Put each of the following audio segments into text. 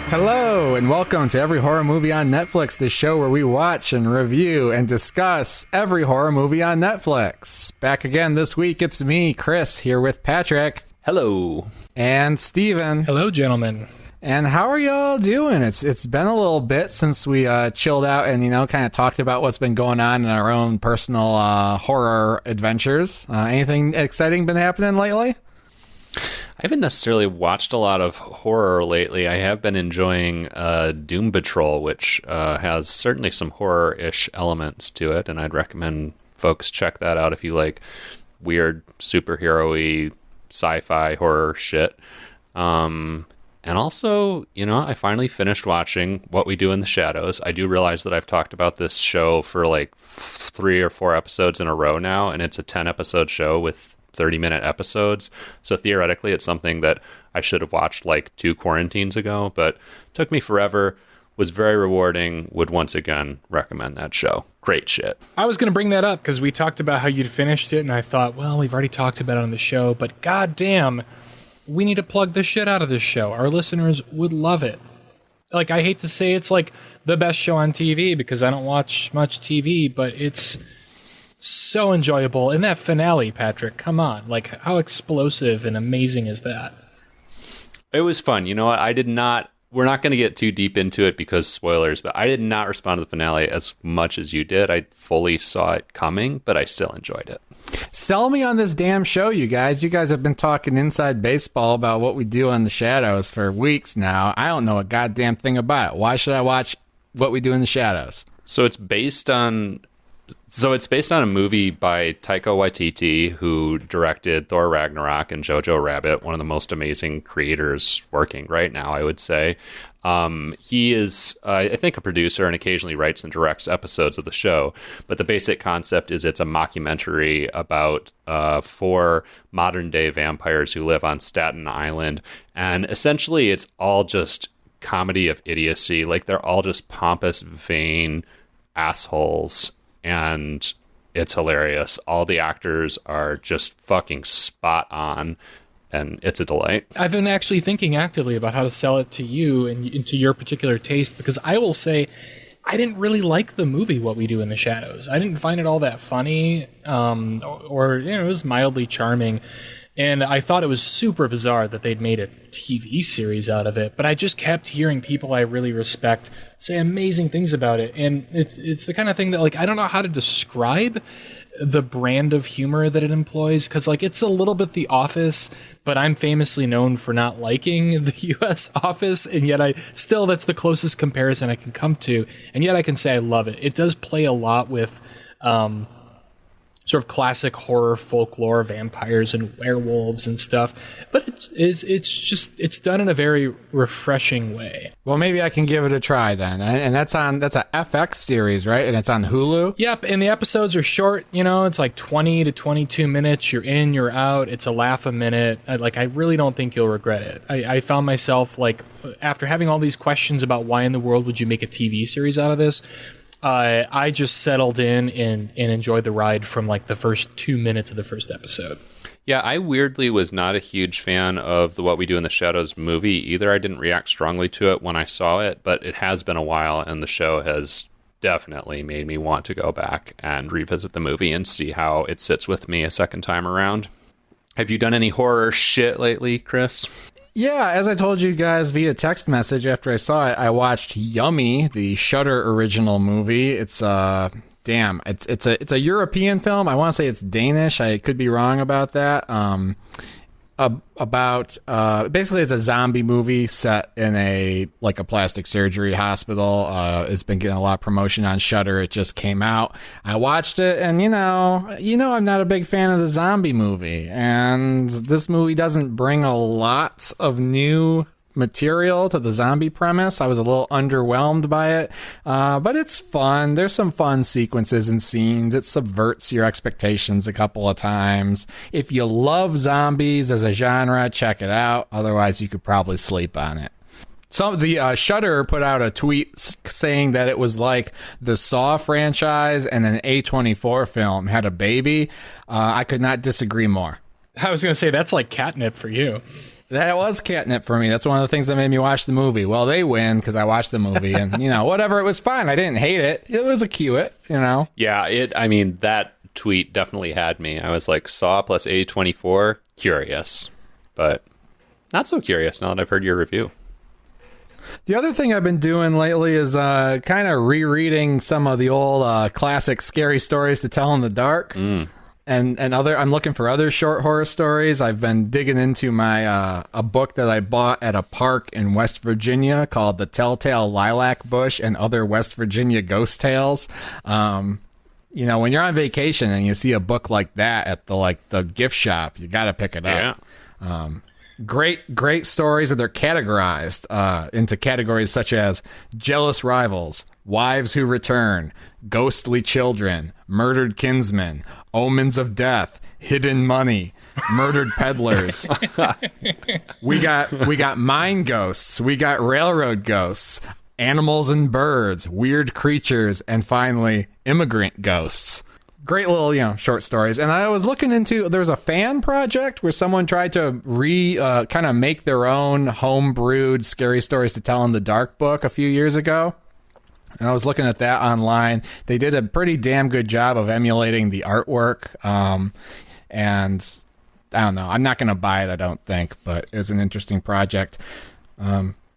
Hello, and welcome to Every Horror Movie on Netflix, the show where we watch and review and discuss every horror movie on Netflix. Back again this week, it's me, Chris, here with Patrick. Hello. And Steven. Hello, gentlemen. And how are y'all doing? It's been a little bit since we chilled out and, kind of talked about what's been going on in our own personal horror adventures. Anything exciting been happening lately? I haven't necessarily watched a lot of horror lately. I have been enjoying Doom Patrol, which has certainly some horror-ish elements to it, and I'd recommend folks check that out if you like weird superhero-y sci-fi horror shit. And also, I finally finished watching What We Do in the Shadows. I do realize that I've talked about this show for like 3 or 4 episodes in a row now, and it's a 10-episode show with 30-minute episodes. So theoretically, it's something that I should have watched like 2 quarantines ago, but took me forever, was very rewarding, would once again recommend that show. Great shit. I was going to bring that up because we talked about how you'd finished it, and I thought, well, we've already talked about it on the show, but goddamn, we need to plug the shit out of this show. Our listeners would love it. Like, I hate to say it's like the best show on TV because I don't watch much TV, but it's so enjoyable. And that finale, Patrick, come on. Like, how explosive and amazing is that? It was fun. You know what? We're not going to get too deep into it because spoilers, but I did not respond to the finale as much as you did. I fully saw it coming, but I still enjoyed it. Sell me on this damn show, you guys. You guys have been talking inside baseball about What We Do in the Shadows for weeks now. I don't know a goddamn thing about it. Why should I watch What We Do in the Shadows? So it's based on a movie by Taika Waititi, who directed Thor Ragnarok and Jojo Rabbit, one of the most amazing creators working right now, I would say. He is, I think, a producer and occasionally writes and directs episodes of the show. But the basic concept is it's a mockumentary about 4 modern-day vampires who live on Staten Island. And essentially, it's all just comedy of idiocy. Like, they're all just pompous, vain assholes. And it's hilarious. All the actors are just fucking spot on, and it's a delight. I've been actually thinking actively about how to sell it to you and to your particular taste, because I will say I didn't really like the movie What We Do in the Shadows. I didn't find it all that funny, or it was mildly charming. And I thought it was super bizarre that they'd made a TV series out of it, but I just kept hearing people I really respect say amazing things about it. And it's the kind of thing that, like, I don't know how to describe the brand of humor that it employs, because, like, it's a little bit The Office, but I'm famously known for not liking the U.S. Office, and yet that's the closest comparison I can come to, and yet I can say I love it. It does play a lot with sort of classic horror folklore, vampires and werewolves and stuff, but it's done in a very refreshing way. Well, maybe I can give it a try then. And that's a FX series, right? And it's on Hulu. Yep, and the episodes are short. It's like 20 to 22 minutes. You're in, you're out. It's a laugh a minute. I really don't think you'll regret it. I found myself, like, after having all these questions about why in the world would you make a TV series out of this, I just settled in and enjoyed the ride from like the first 2 minutes of the first episode. Yeah, I weirdly was not a huge fan of the What We Do in the Shadows movie either. I didn't react strongly to it when I saw it, but it has been a while, and the show has definitely made me want to go back and revisit the movie and see how it sits with me a second time around. Have you done any horror shit lately, Chris? Yeah, as I told you guys via text message after I saw it, I watched Yummy, the Shudder original movie. It's it's a European film. I want to say it's Danish. I could be wrong about that. Basically it's a zombie movie set in a plastic surgery hospital. It's been getting a lot of promotion on Shudder. It just came out. I watched it, and I'm not a big fan of the zombie movie, and this movie doesn't bring a lot of new material to the zombie premise. I was a little underwhelmed by it, but it's fun. There's some fun sequences and scenes. It subverts your expectations a couple of times. If you love zombies as a genre, check it out. Otherwise, you could probably sleep on it. So the Shudder put out a tweet saying that it was like the Saw franchise and an A24 film had a baby. I could not disagree more. I was going to say, that's like catnip for you. That was catnip for me. That's one of the things that made me watch the movie. Well, they win because I watched the movie, and whatever. It was fine. I didn't hate it. It was a cute, Yeah, I mean, that tweet definitely had me. I was like, Saw plus A24, curious, but not so curious now that I've heard your review. The other thing I've been doing lately is kind of rereading some of the old classic scary stories to tell in the dark. And I'm looking for other short horror stories. I've been digging into my a book that I bought at a park in West Virginia called The Telltale Lilac Bush and Other West Virginia Ghost Tales. When you're on vacation and you see a book like that at the gift shop, you got to pick it up. Yeah. Great stories, and they're categorized into categories such as jealous rivals, wives who return, ghostly children, murdered kinsmen, omens of death, hidden money, murdered peddlers. We got mine ghosts, we got railroad ghosts, animals and birds, weird creatures, and finally immigrant ghosts. Great little, short stories. And I was looking into, there's a fan project where someone tried to kind of make their own home-brewed scary stories to tell in the dark book a few years ago. And I was looking at that online. They did a pretty damn good job of emulating the artwork. And I don't know. I'm not going to buy it, I don't think, but it was an interesting project.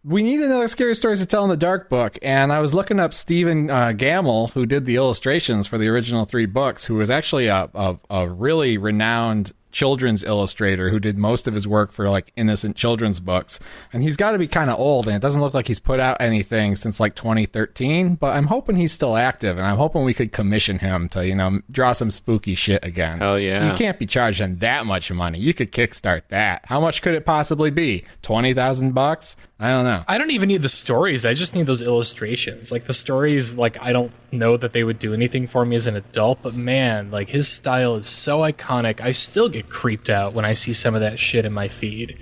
We need another scary stories to tell in the dark book, and I was looking up Stephen Gamble, who did the illustrations for the original 3 books, who was actually a really renowned children's illustrator who did most of his work for innocent children's books. And he's got to be kind of old, and it doesn't look like he's put out anything since 2013, but I'm hoping he's still active, and I'm hoping we could commission him to draw some spooky shit again. Hell yeah. You can't be charging that much money. You could kickstart that. How much could it possibly be? $20,000? I don't know. I don't even need the stories. I just need those illustrations. The stories, I don't know that they would do anything for me as an adult, but man, his style is so iconic. I still get creeped out when I see some of that shit in my feed.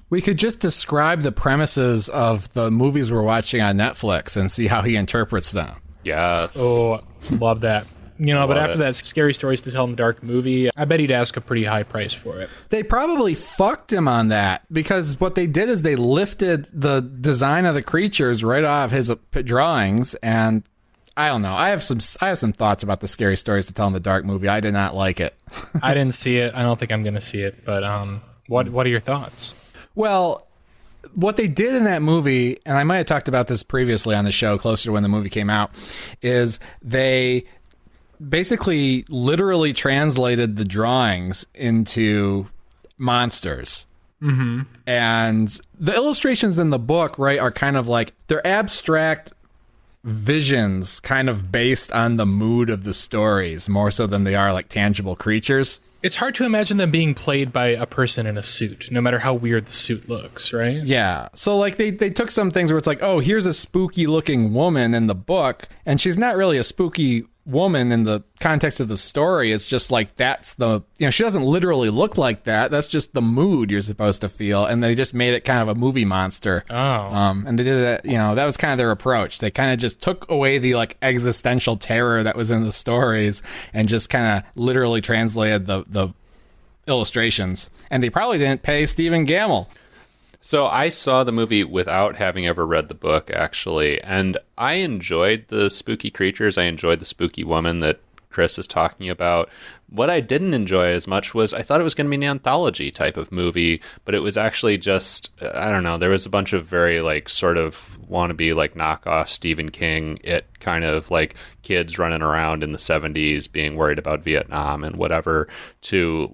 We could just describe the premises of the movies we're watching on Netflix and see how he interprets them. Yes. Oh, love that. But after that Scary Stories to Tell in the Dark movie, I bet he'd ask a pretty high price for it. They probably fucked him on that, because what they did is they lifted the design of the creatures right off his drawings, and I don't know. I have some thoughts about the Scary Stories to Tell in the Dark movie. I did not like it. I didn't see it. I don't think I'm going to see it, but what are your thoughts? Well, what they did in that movie, and I might have talked about this previously on the show closer to when the movie came out, is they basically literally translated the drawings into monsters. Mm-hmm. And the illustrations in the book, right, are kind of they're abstract visions kind of based on the mood of the stories more so than they are tangible creatures. It's hard to imagine them being played by a person in a suit, no matter how weird the suit looks, right? Yeah. So they took some things where it's oh, here's a spooky looking woman in the book, and she's not really a spooky woman in the context of the story. It's just that's the, she doesn't literally look like that. That's just the mood you're supposed to feel. And they just made it kind of a movie monster. Oh. And they did it, that was kind of their approach. They kind of just took away the existential terror that was in the stories and just kind of literally translated the illustrations. And they probably didn't pay Stephen Gamble. So I saw the movie without having ever read the book, actually, and I enjoyed the spooky creatures. I enjoyed the spooky woman that Chris is talking about. What I didn't enjoy as much was I thought it was going to be an anthology type of movie, but it was actually just, I don't know, there was a bunch of very sort of wannabe knockoff Stephen King, it kind of kids running around in the 70s being worried about Vietnam and whatever to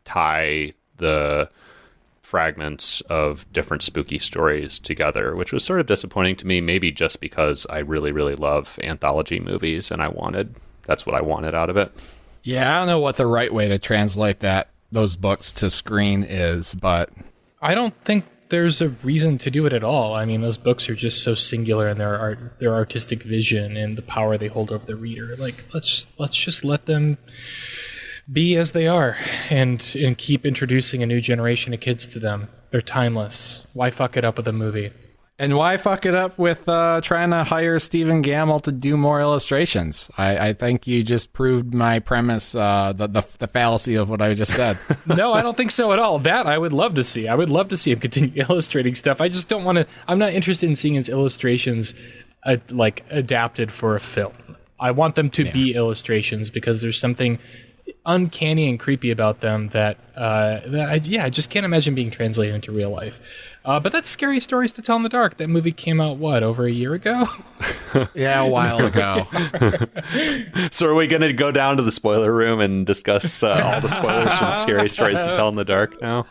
tie the fragments of different spooky stories together, which was sort of disappointing to me, maybe just because I really, really love anthology movies and that's what I wanted out of it. Yeah, I don't know what the right way to translate those books to screen is, but I don't think there's a reason to do it at all. I mean, those books are just so singular in their artistic vision and the power they hold over the reader. Like, let's just let them be as they are and keep introducing a new generation of kids to them. They're timeless. Why fuck it up with a movie? And why fuck it up with trying to hire Stephen Gamble to do more illustrations? I think you just proved my premise, the fallacy of what I just said. No, I don't think so at all. That I would love to see. I would love to see him continue illustrating stuff. I just don't want to. I'm not interested in seeing his illustrations adapted for a film. I want them to be illustrations because there's something uncanny and creepy about them that I just can't imagine being translated into real life. But that's Scary Stories to Tell in the Dark. That movie came out, over a year ago? Yeah, a while ago. So are we going to go down to the spoiler room and discuss all the spoilers from Scary Stories to Tell in the Dark now?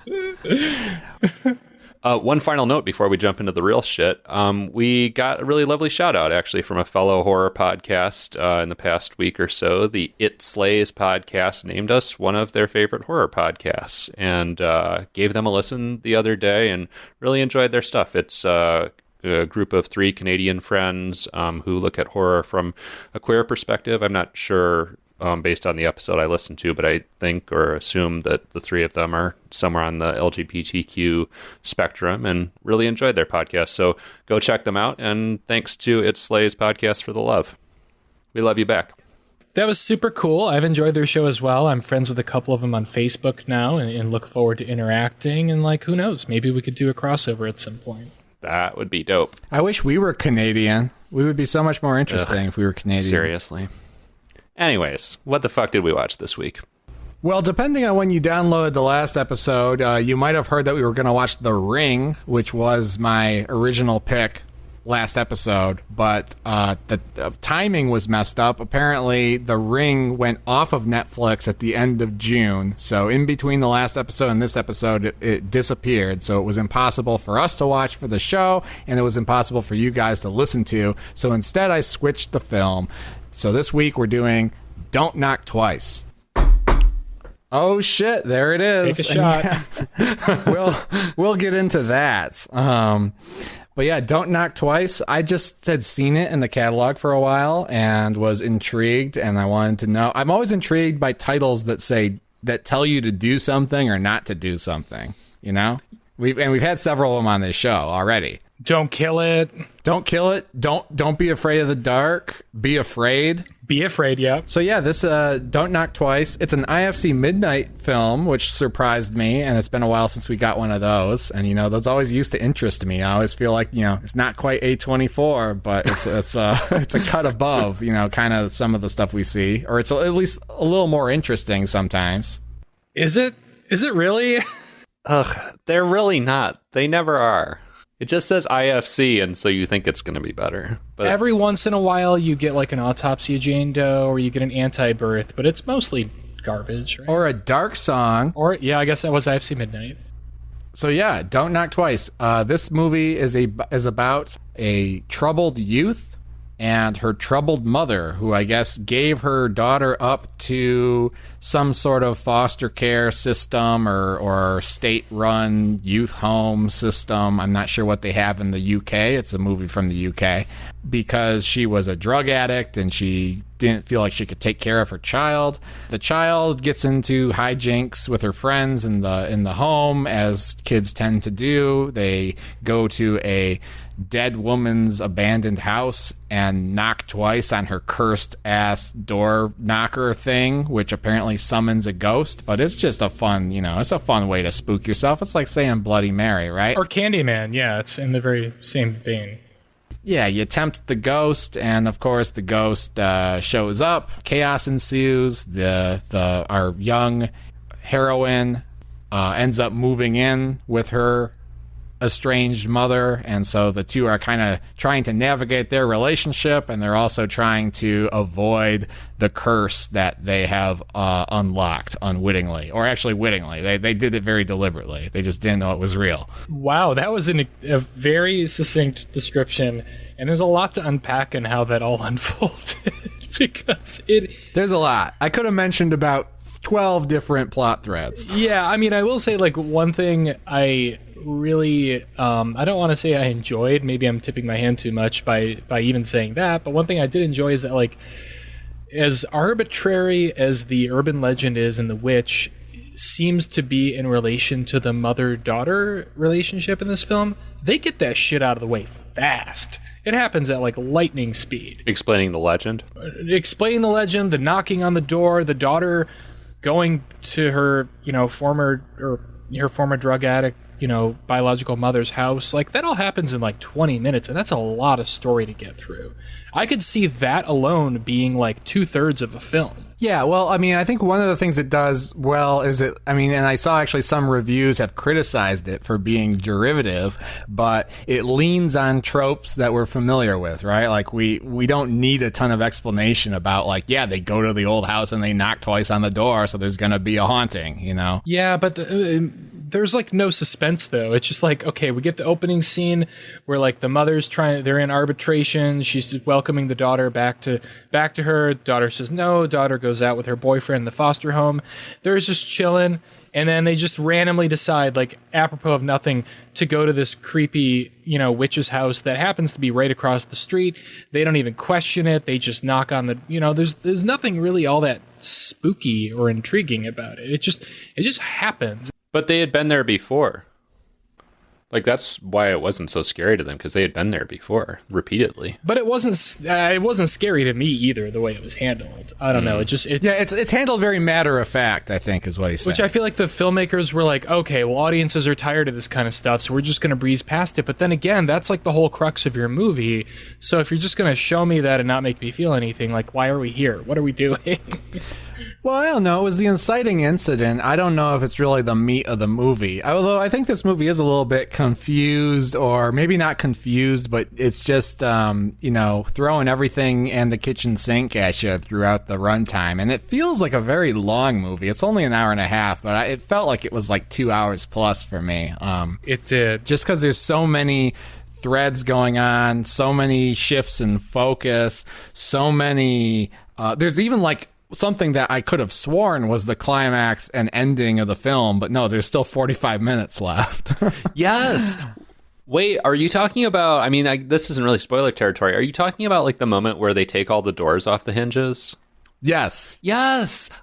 One final note before we jump into the real shit. We got a really lovely shout out actually from a fellow horror podcast in the past week or so. The It Slays podcast named us one of their favorite horror podcasts and gave them a listen the other day and really enjoyed their stuff. It's a group of 3 Canadian friends who look at horror from a queer perspective. I'm not sure based on the episode I listened to, but I think or assume that the 3 of them are somewhere on the LGBTQ spectrum and really enjoyed their podcast. So go check them out. And thanks to It Slays podcast for the love. We love you back. That was super cool. I've enjoyed their show as well. I'm friends with a couple of them on Facebook now and look forward to interacting. And who knows, maybe we could do a crossover at some point. That would be dope. I wish we were Canadian. We would be so much more interesting if we were Canadian. Seriously. Anyways, what the fuck did we watch this week? Well, depending on when you downloaded the last episode, you might have heard that we were going to watch The Ring, which was my original pick last episode, but the timing was messed up. Apparently, The Ring went off of Netflix at the end of June, so in between the last episode and this episode, it disappeared, so it was impossible for us to watch for the show, and it was impossible for you guys to listen to, so instead I switched the film. So this week we're doing Don't Knock Twice. Oh shit, there it is. Take a shot. Yeah, we'll get into that. But yeah, Don't Knock Twice. I just had seen it in the catalog for a while and was intrigued, and I wanted to know. I'm always intrigued by titles that tell you to do something or not to do something. You know, we've had several of them on this show already. Don't kill it. Don't kill it. Don't be afraid of the dark. Be afraid. Be afraid, yeah. So yeah, this Don't Knock Twice. It's an IFC Midnight film, which surprised me, and it's been a while since we got one of those. And those always used to interest me. I always feel like it's not quite A24, but it's a cut above kind of some of the stuff we see, or it's at least a little more interesting sometimes. Is it really? Ugh, they're really not. They never are. It just says IFC, and so you think it's going to be better. But every once in a while, you get an Autopsy of Jane Doe, or you get an Anti-Birth, but it's mostly garbage, right? Or a dark song. Or, yeah, I guess that was IFC Midnight. So yeah, Don't Knock Twice. This movie is about a troubled youth and her troubled mother, who I guess gave her daughter up to some sort of foster care system or state-run youth home system. I'm not sure what they have in the UK. It's a movie from the UK. Because she was a drug addict and she didn't feel like she could take care of her child. The child gets into hijinks with her friends in the home, as kids tend to do. They go to a dead woman's abandoned house and knock twice on her cursed ass door knocker thing, which apparently summons a ghost. But it's just a fun, it's a fun way to spook yourself. It's like saying Bloody Mary, right? Or Candyman, yeah, it's in the very same vein. Yeah, you tempt the ghost, and of course the ghost shows up. Chaos ensues. Our young heroine ends up moving in with her estranged mother, and so the two are kind of trying to navigate their relationship, and they're also trying to avoid the curse that they have unlocked unwittingly, or actually wittingly. They did it very deliberately. They just didn't know it was real. Wow, that was a very succinct description, and there's a lot to unpack in how that all unfolded. Because there's a lot. I could have mentioned about 12 different plot threads. Yeah, I mean, I will say, one thing I really, I don't want to say I enjoyed, maybe I'm tipping my hand too much by even saying that, but one thing I did enjoy is that, like, as arbitrary as the urban legend is and the witch seems to be in relation to the mother-daughter relationship in this film, they get that shit out of the way fast. It happens at like lightning speed. Explaining the legend? Explaining the legend, the knocking on the door, the daughter going to her, former drug addict, biological mother's house. Like, that all happens in like 20 minutes, and that's a lot of story to get through. I could see that alone being like 2/3 of a film. Yeah, well, I mean, I think one of the things it does well is and I saw actually some reviews have criticized it for being derivative, but it leans on tropes that we're familiar with, right? Like, we don't need a ton of explanation about, like, yeah, they go to the old house and they knock twice on the door, so there's going to be a haunting, Yeah, but there's like no suspense though. It's just like, okay, we get the opening scene where like the mother's they're in arbitration. She's welcoming the daughter back to her. Daughter says no. Daughter goes out with her boyfriend in the foster home. They're just chilling. And then they just randomly decide, like, apropos of nothing, to go to this creepy, witch's house that happens to be right across the street. They don't even question it. They just knock on the, there's nothing really all that spooky or intriguing about it. It just happens. But they had been there before. Like, that's why it wasn't so scary to them, because they had been there before, repeatedly. But it wasn't scary to me either, the way it was handled. I don't know. It's handled very matter of fact, I think, is what he said. Which I feel like the filmmakers were like, okay, well, audiences are tired of this kind of stuff, so we're just going to breeze past it. But then again, that's like the whole crux of your movie. So if you're just going to show me that and not make me feel anything, like, why are we here? What are we doing? Well, I don't know. It was the inciting incident. I don't know if it's really the meat of the movie. Although I think this movie is a little bit confused, or maybe not confused, but it's just, throwing everything and the kitchen sink at you throughout the runtime. And it feels like a very long movie. It's only an hour and a half, but it felt like it was like 2 hours plus for me. It did. Just because there's so many threads going on, so many shifts in focus, so many... there's even like... something that I could have sworn was the climax and ending of the film, but no, there's still 45 minutes left. Yes. Wait, are you talking about, this isn't really spoiler territory. Are you talking about like the moment where they take all the doors off the hinges? Yes.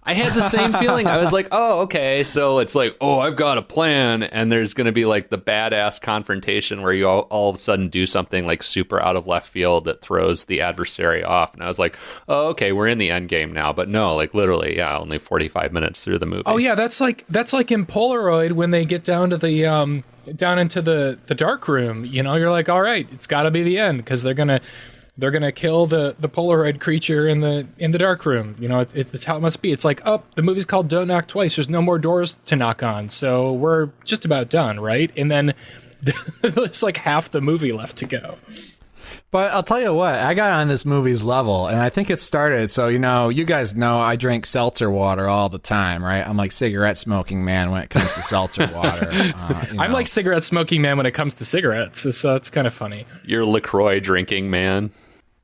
I had the same feeling. I was like, oh, okay. So it's like, oh, I've got a plan. And there's going to be like the badass confrontation where you all of a sudden do something like super out of left field that throws the adversary off. And I was like, oh, okay, we're in the end game now. But no, like literally, yeah, only 45 minutes through the movie. Oh, yeah, that's like in Polaroid when they get down to the down into the dark room. You're like, all right, it's got to be the end, because they're gonna kill the Polaroid creature in the dark room. It's how it must be. It's like, oh, the movie's called Don't Knock Twice. There's no more doors to knock on, so we're just about done, right? And then there's like half the movie left to go. But I'll tell you what, I got on this movie's level, and I think it started, so, you guys know I drink seltzer water all the time, right? I'm like cigarette smoking man when it comes to seltzer water. I'm like cigarette smoking man when it comes to cigarettes, so it's kind of funny. You're LaCroix drinking man.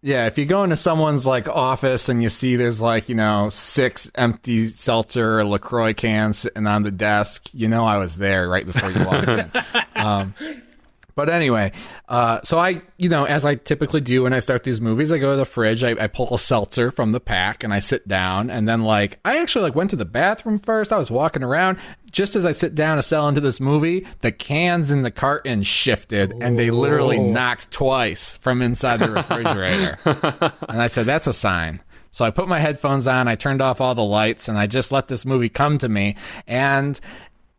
Yeah, if you go into someone's like office and you see there's like, 6 empty seltzer or LaCroix cans sitting on the desk, I was there right before you walked in. But anyway, so I, as I typically do when I start these movies, I go to the fridge, I pull a seltzer from the pack and I sit down, and then I actually went to the bathroom first. I was walking around. Just as I sit down to sell into this movie, the cans in the carton shifted, and they literally knocked twice from inside the refrigerator. And I said, that's a sign. So I put my headphones on, I turned off all the lights, and I just let this movie come to me. And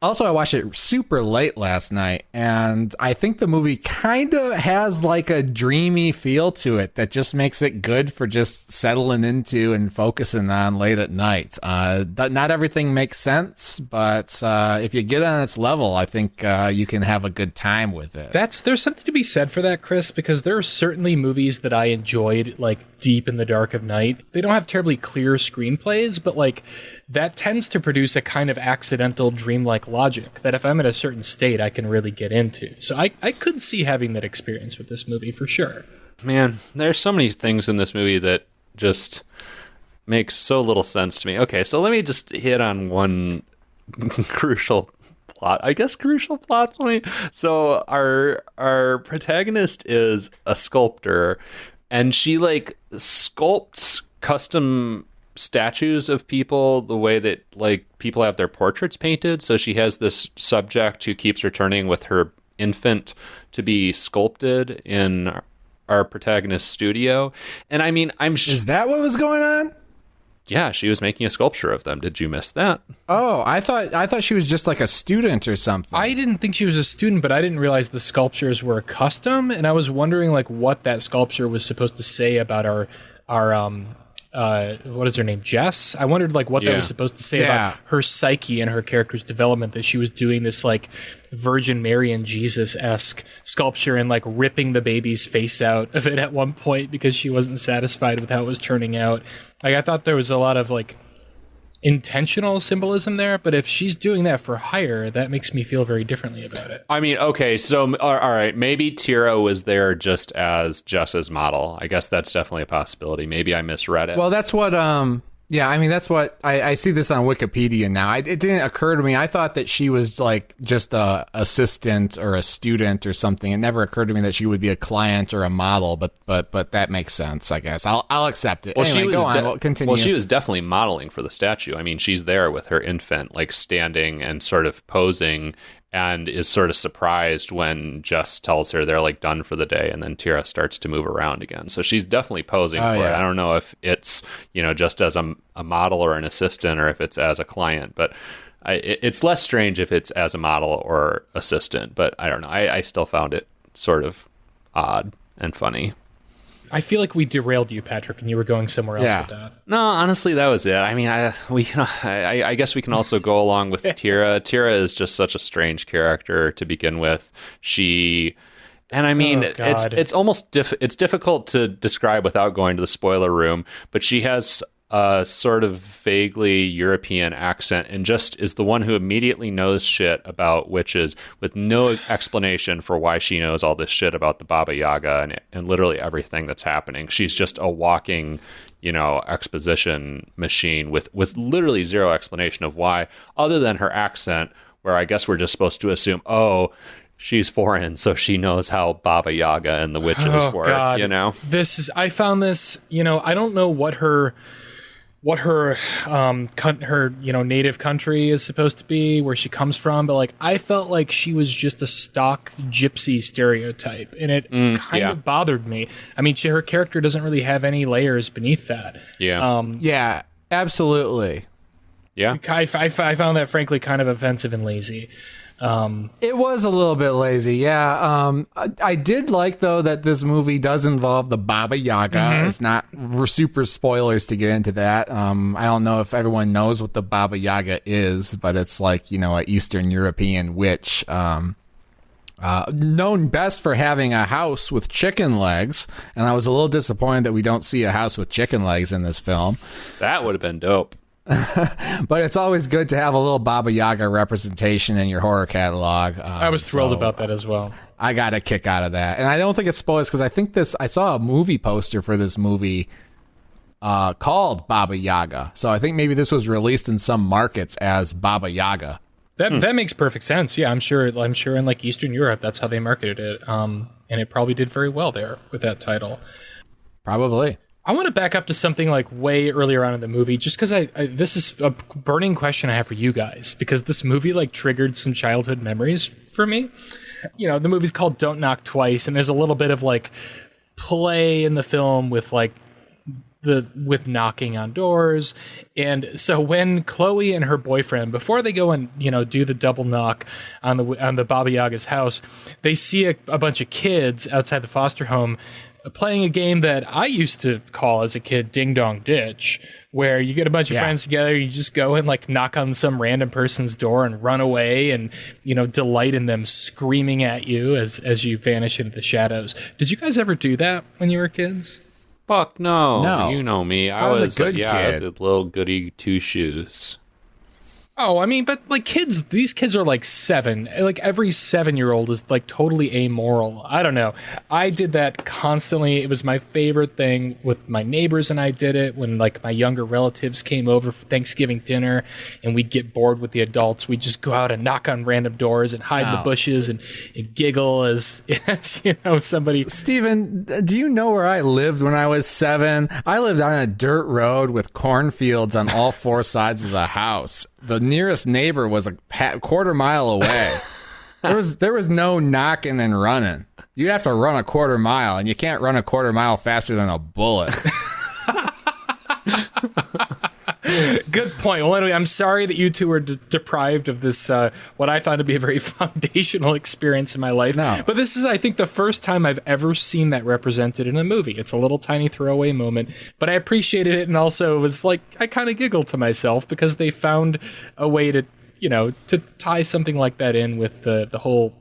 also, I watched it super late last night, and I think the movie kind of has like a dreamy feel to it that just makes it good for just settling into and focusing on late at night. Not everything makes sense, but if you get on its level, I think you can have a good time with it. There's something to be said for that, Chris, because there are certainly movies that I enjoyed, like deep in the dark of night. They don't have terribly clear screenplays, but like that tends to produce a kind of accidental dreamlike logic that if I'm in a certain state, I can really get into. So I could see having that experience with this movie for sure. Man, there's so many things in this movie that just makes so little sense to me. Okay, so let me just hit on one crucial crucial plot point. So our protagonist is a sculptor, and she like sculpts custom statues of people the way that like people have their portraits painted. So she has this subject who keeps returning with her infant to be sculpted in our protagonist's studio. And I mean, Is that what was going on? Yeah, she was making a sculpture of them. Did you miss that? Oh, I thought she was just like a student or something. I didn't think she was a student, but I didn't realize the sculptures were custom, and I was wondering like what that sculpture was supposed to say about our what is her name, Jess? I wondered like what that was supposed to say about her psyche and her character's development, that she was doing this like Virgin Mary and Jesus-esque sculpture and like ripping the baby's face out of it at one point because she wasn't satisfied with how it was turning out. Like, I thought there was a lot of like intentional symbolism there, but if she's doing that for hire, that makes me feel very differently about it. I mean, okay, so all right, maybe Tira was there just as Jess's model. I guess that's definitely a possibility. Maybe I misread it. Well, that's what yeah, I mean, that's what I see this on Wikipedia now. It didn't occur to me. I thought that she was like just a assistant or a student or something. It never occurred to me that she would be a client or a model. But that makes sense, I guess. I'll accept it. Well, anyway, go on. We'll continue. Well, she was definitely modeling for the statue. I mean, she's there with her infant, like standing and sort of posing, and is sort of surprised when Jess tells her they're like done for the day, and then Tira starts to move around again. So she's definitely posing for it. I don't know if it's, you know, just as a model or an assistant, or if it's as a client, but it's less strange if it's as a model or assistant. But I don't know. I still found it sort of odd and funny. I feel like we derailed you, Patrick, and you were going somewhere else with that. No, honestly, that was it. I mean, I guess we can also go along with Tira. Tira is just such a strange character to begin with. And I mean, it's almost it's difficult to describe without going to the spoiler room, but she has a sort of vaguely European accent and just is the one who immediately knows shit about witches with no explanation for why she knows all this shit about the Baba Yaga and literally everything that's happening. She's just a walking, you know, exposition machine with literally zero explanation of why, other than her accent, where I guess we're just supposed to assume, oh, she's foreign, so she knows how Baba Yaga and the witches work, God. You know? I found this, you know, I don't know what her you know, native country is supposed to be, where she comes from, but like I felt like she was just a stock gypsy stereotype, and it kind of bothered me. I mean, her character doesn't really have any layers beneath that. Yeah, absolutely. Yeah, I found that frankly kind of offensive and lazy. It was a little bit lazy, yeah. I did like, though, that this movie does involve the Baba Yaga. It's not super spoilers to get into that. I don't know if everyone knows what the Baba Yaga is, but it's like, you know, an Eastern European witch, known best for having a house with chicken legs. And I was a little disappointed that we don't see a house with chicken legs in this film. That would have been dope. But it's always good to have a little Baba Yaga representation in your horror catalog. I was thrilled about that as well. I got a kick out of that. And I don't think it's spoilers, because I saw a movie poster for this movie called Baba Yaga. So I think maybe this was released in some markets as Baba Yaga. That makes perfect sense. Yeah, I'm sure in like Eastern Europe, that's how they marketed it. And it probably did very well there with that title. Probably. I want to back up to something like way earlier on in the movie, just because this is a burning question I have for you guys, because this movie like triggered some childhood memories for me. You know, the movie's called Don't Knock Twice, and there's a little bit of like play in the film with like with knocking on doors. And so when Chloe and her boyfriend, before they go and, you know, do the double knock on the Baba Yaga's house, they see a bunch of kids outside the foster home playing a game that I used to call as a kid Ding Dong Ditch, where you get a bunch of friends together, you just go and like knock on some random person's door and run away and, you know, delight in them screaming at you as you vanish into the shadows. Did you guys ever do that when you were kids? Fuck no. No. You know me. I was a good kid. I was a little goody two shoes. Oh, I mean, but like these kids are like 7. Like every 7-year-old is like totally amoral. I don't know. I did that constantly. It was my favorite thing with my neighbors, and I did it when like my younger relatives came over for Thanksgiving dinner, and we'd get bored with the adults. We'd just go out and knock on random doors and hide in the bushes and giggle as somebody. Steven, do you know where I lived when I was 7? I lived on a dirt road with cornfields on all 4 sides of the house. The nearest neighbor was a quarter mile away. There was no knocking and running. You'd have to run a quarter mile, and you can't run a quarter mile faster than a bullet. Good point. Well, anyway, I'm sorry that you two were deprived of this, what I found to be a very foundational experience in my life. No. But this is, I think, the first time I've ever seen that represented in a movie. It's a little tiny throwaway moment, but I appreciated it, and also was like, I kind of giggled to myself because they found a way to, to tie something like that in with the whole,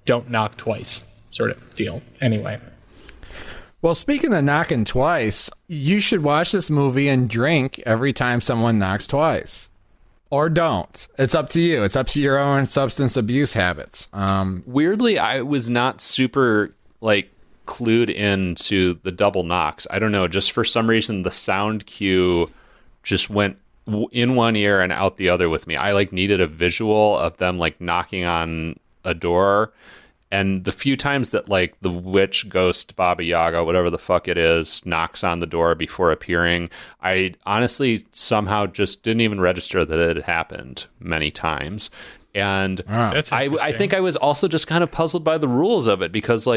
don't knock twice sort of deal. Anyway. Well, speaking of knocking twice, you should watch this movie and drink every time someone knocks twice. Or don't. It's up to you. It's up to your own substance abuse habits. Weirdly, I was not super, clued into the double knocks. I don't know. Just for some reason, the sound cue just went in one ear and out the other with me. I, needed a visual of them, knocking on a door. And the few times that, the witch, ghost, Baba Yaga, whatever the fuck it is, knocks on the door before appearing, I honestly somehow just didn't even register that it had happened many times. And I think I was also just kind of puzzled by the rules of it, because,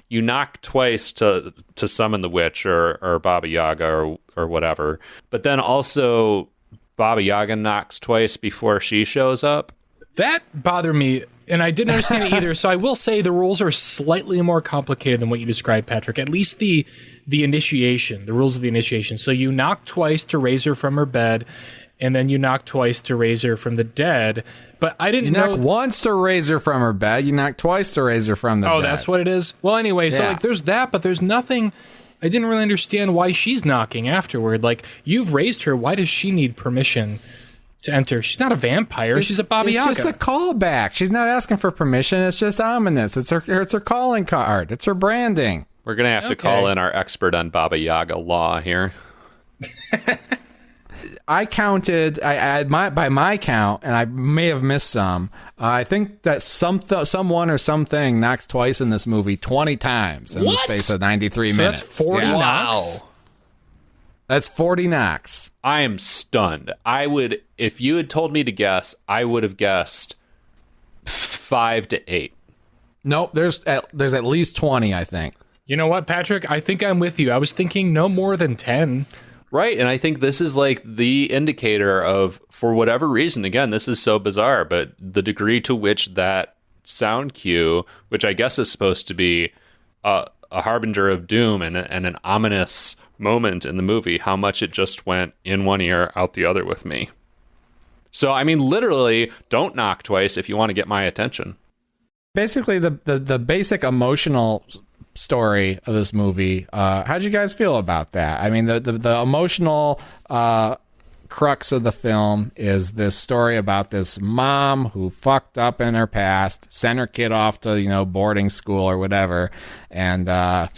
you knock twice to summon the witch or Baba Yaga or whatever. But then also Baba Yaga knocks twice before she shows up. That bothered me, and I didn't understand it either. So I will say the rules are slightly more complicated than what you described, Patrick. At least the initiation, the rules of the initiation. So you knock twice to raise her from her bed, and then you knock twice to raise her from the dead. But I didn't know. You knock once to raise her from her bed. You knock twice to raise her from the bed. Oh, that's what it is? Well, anyway, so there's that, but there's nothing. I didn't really understand why she's knocking afterward. You've raised her. Why does she need permission to enter? She's not a vampire. She's a Baba Yaga. It's just a callback. She's not asking for permission. It's just ominous. It's her calling card. It's her branding. We're going to have to call in our expert on Baba Yaga law here. I counted, by my count, and I may have missed some, I think that someone or something knocks twice in this movie 20 times in the space of 93 minutes. That's 40 knocks? Wow. That's 40 knocks. I am stunned. If you had told me to guess, I would have guessed 5 to 8. Nope, there's at least 20, I think. You know what, Patrick? I think I'm with you. I was thinking no more than 10. Right, and I think this is the indicator of, for whatever reason, again, this is so bizarre, but the degree to which that sound cue, which I guess is supposed to be a harbinger of doom and an ominous moment in the movie, how much it just went in one ear, out the other with me. So, I mean, literally, don't knock twice if you want to get my attention. Basically, the basic emotional story of this movie, how'd you guys feel about that? I mean, the emotional crux of the film is this story about this mom who fucked up in her past, sent her kid off to boarding school or whatever, and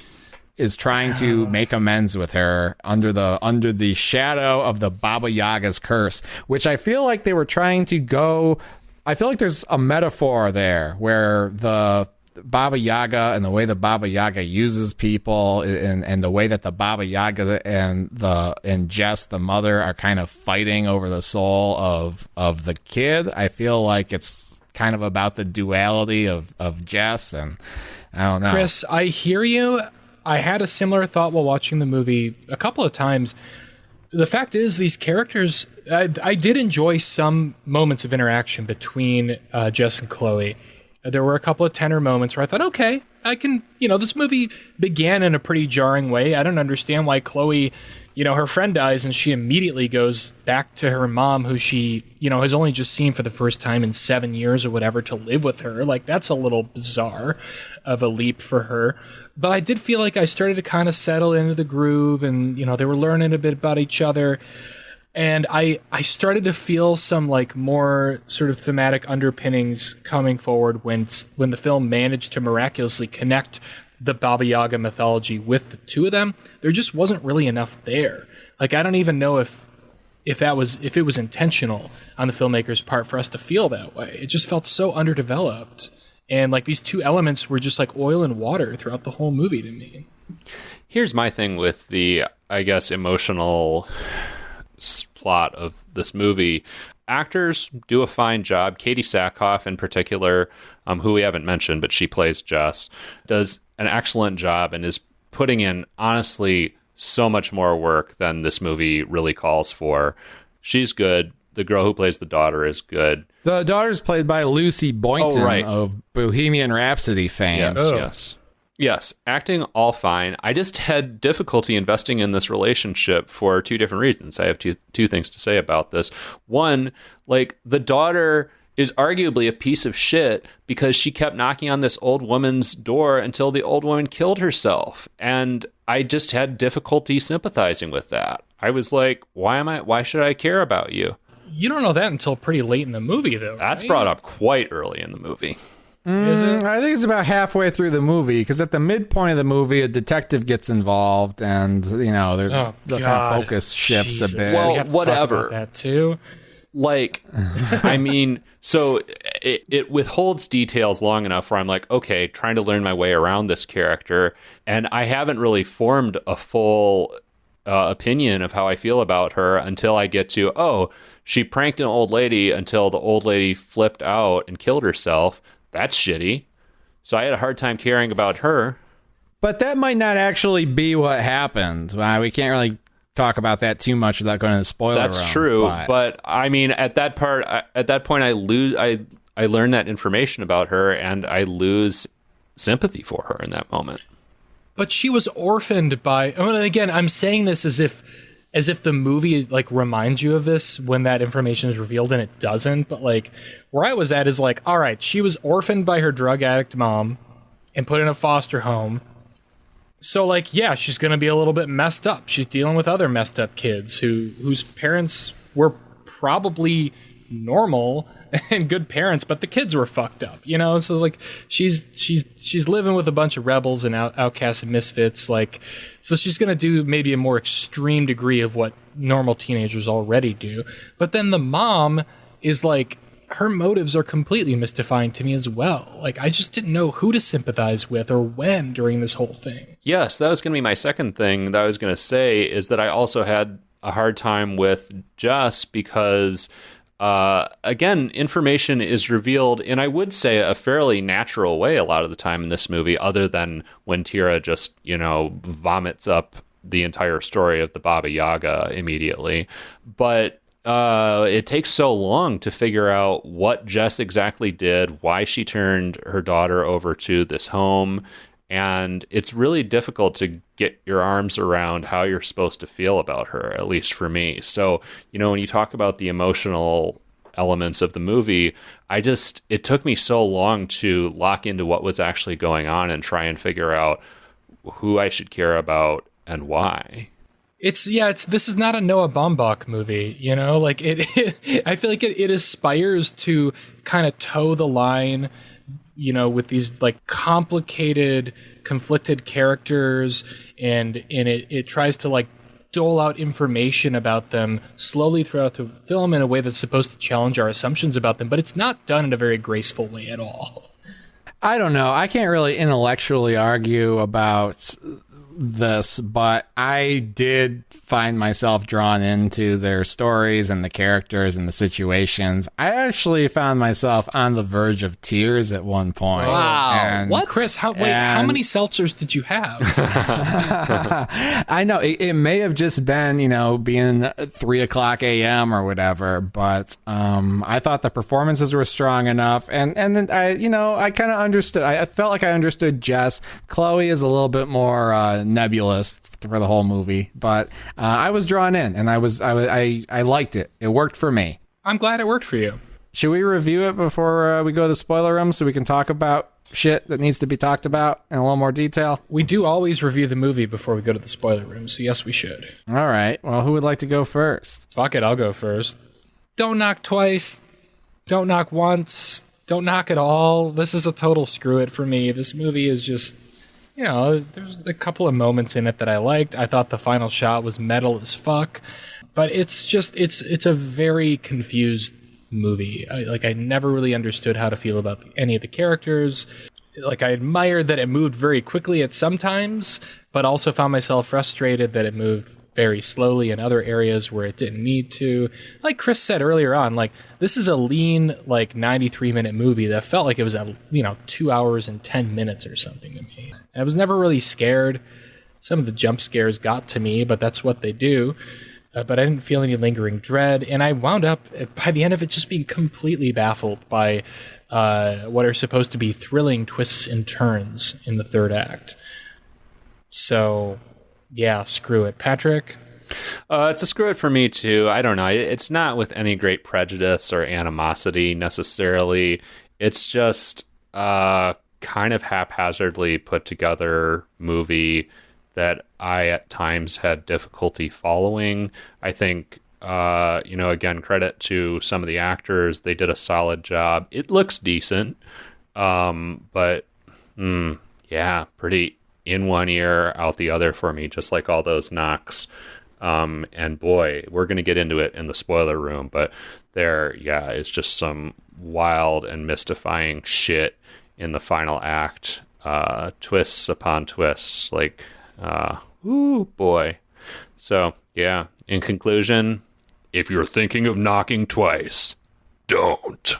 is trying to make amends with her under the shadow of the Baba Yaga's curse, which I feel like they were trying to go. I feel like there's a metaphor there where the Baba Yaga and the way the Baba Yaga uses people and the way that the Baba Yaga and Jess, the mother, are kind of fighting over the soul of the kid. I feel like it's kind of about the duality of Jess, and I don't know. Chris, I hear you. I had a similar thought while watching the movie a couple of times. The fact is, these characters, I did enjoy some moments of interaction between Jess and Chloe. There were a couple of tenor moments where I thought, okay, I can, this movie began in a pretty jarring way. I don't understand why Chloe, her friend dies and she immediately goes back to her mom, who she, has only just seen for the first time in 7 years or whatever, to live with her. That's a little bizarre of a leap for her. But I did feel like I started to kind of settle into the groove, and, they were learning a bit about each other. And I started to feel some like more sort of thematic underpinnings coming forward when the film managed to miraculously connect the Baba Yaga mythology with the two of them. There just wasn't really enough there. Like, I don't even know if it was intentional on the filmmaker's part for us to feel that way. It just felt so underdeveloped. And like these two elements were just like oil and water throughout the whole movie to me. Here's my thing with the, I guess, emotional plot of this movie. Actors do a fine job. Katie Sackhoff, in particular, who we haven't mentioned, but she plays Jess, does an excellent job and is putting in, honestly, so much more work than this movie really calls for. She's good. The girl who plays the daughter is good. The daughter's played by Lucy Boynton of Bohemian Rhapsody fame. Yes. Acting all fine. I just had difficulty investing in this relationship for two different reasons. I have two things to say about this. One, like, the daughter is arguably a piece of shit because she kept knocking on this old woman's door until the old woman killed herself. And I just had difficulty sympathizing with that. I was like, why should I care about you? You don't know that until pretty late in the movie, though. That's right? brought up quite early in the movie. Is it? I think it's about halfway through the movie, because at the midpoint of the movie, a detective gets involved, and the kind of focus shifts a bit. Well, we have to whatever. talk about that too. Like, I mean, so it withholds details long enough where I'm like, okay, trying to learn my way around this character, and I haven't really formed a full opinion of how I feel about her until I get to, she pranked an old lady until the old lady flipped out and killed herself. That's shitty. So I had a hard time caring about her. But that might not actually be what happened. We can't really talk about that too much without going to the spoiler room. That's true, but I mean, at that point, I learn that information about her, and I lose sympathy for her in that moment. But she was orphaned by. Again, I'm saying this as if the movie like reminds you of this when that information is revealed, and it doesn't. But like where I was at is like, all right, she was orphaned by her drug addict mom and put in a foster home. So like, yeah, she's going to be a little bit messed up. She's dealing with other messed up kids whose parents were probably normal and good parents, but the kids were fucked up, So like, she's living with a bunch of rebels and outcasts and misfits. Like, so she's going to do maybe a more extreme degree of what normal teenagers already do. But then the mom is like, her motives are completely mystifying to me as well. Like, I just didn't know who to sympathize with or when during this whole thing. Yes, that was going to be my second thing that I was going to say, is that I also had a hard time with Jess because, again, information is revealed in, I would say, a fairly natural way a lot of the time in this movie, other than when Tira just, vomits up the entire story of the Baba Yaga immediately. But it takes so long to figure out what Jess exactly did, why she turned her daughter over to this home, and it's really difficult to get your arms around how you're supposed to feel about her, at least for me. So, when you talk about the emotional elements of the movie, it took me so long to lock into what was actually going on and try and figure out who I should care about and why. This is not a Noah Baumbach movie, like I feel like it aspires to kind of toe the line, with these like complicated, conflicted characters, and it tries to like dole out information about them slowly throughout the film in a way that's supposed to challenge our assumptions about them, but it's not done in a very graceful way at all. I don't know. I can't really intellectually argue about this, but I did find myself drawn into their stories and the characters and the situations. I actually found myself on the verge of tears at one point. Wow. And, what? Chris, how many seltzers did you have? I know it may have just been, being 3:00 a.m. or whatever, but I thought the performances were strong enough. And then I kind of understood. I felt like I understood Jess. Chloe is a little bit more nebulous for the whole movie, but I was drawn in, and I liked it. It worked for me. I'm glad it worked for you. Should we review it before we go to the spoiler room so we can talk about shit that needs to be talked about in a little more detail? We do always review the movie before we go to the spoiler room, so yes, we should. All right. Well, who would like to go first? Fuck it, I'll go first. Don't knock twice. Don't knock once. Don't knock at all. This is a total screw it for me. This movie is just, there's a couple of moments in it that I liked. I thought the final shot was metal as fuck. But it's just, it's a very confused movie. I never really understood how to feel about any of the characters. Like, I admired that it moved very quickly at some times, but also found myself frustrated that it moved very slowly in other areas where it didn't need to. Like Chris said earlier on, like, this is a lean, 93-minute movie that felt like it was 2 hours and 10 minutes or something to me. And I was never really scared. Some of the jump scares got to me, but that's what they do. But I didn't feel any lingering dread, and I wound up, by the end of it, just being completely baffled by what are supposed to be thrilling twists and turns in the third act. So, yeah, screw it. Patrick? It's a screw it for me, too. I don't know. It's not with any great prejudice or animosity, necessarily. It's just kind of haphazardly put together movie that I at times had difficulty following. I think, again, credit to some of the actors. They did a solid job. It looks decent, but pretty in one ear, out the other for me, just like all those knocks. And boy, we're going to get into it in the spoiler room, but there is just some wild and mystifying shit in the final act. Twists upon twists, ooh, boy. So, yeah, in conclusion, if you're thinking of knocking twice, don't.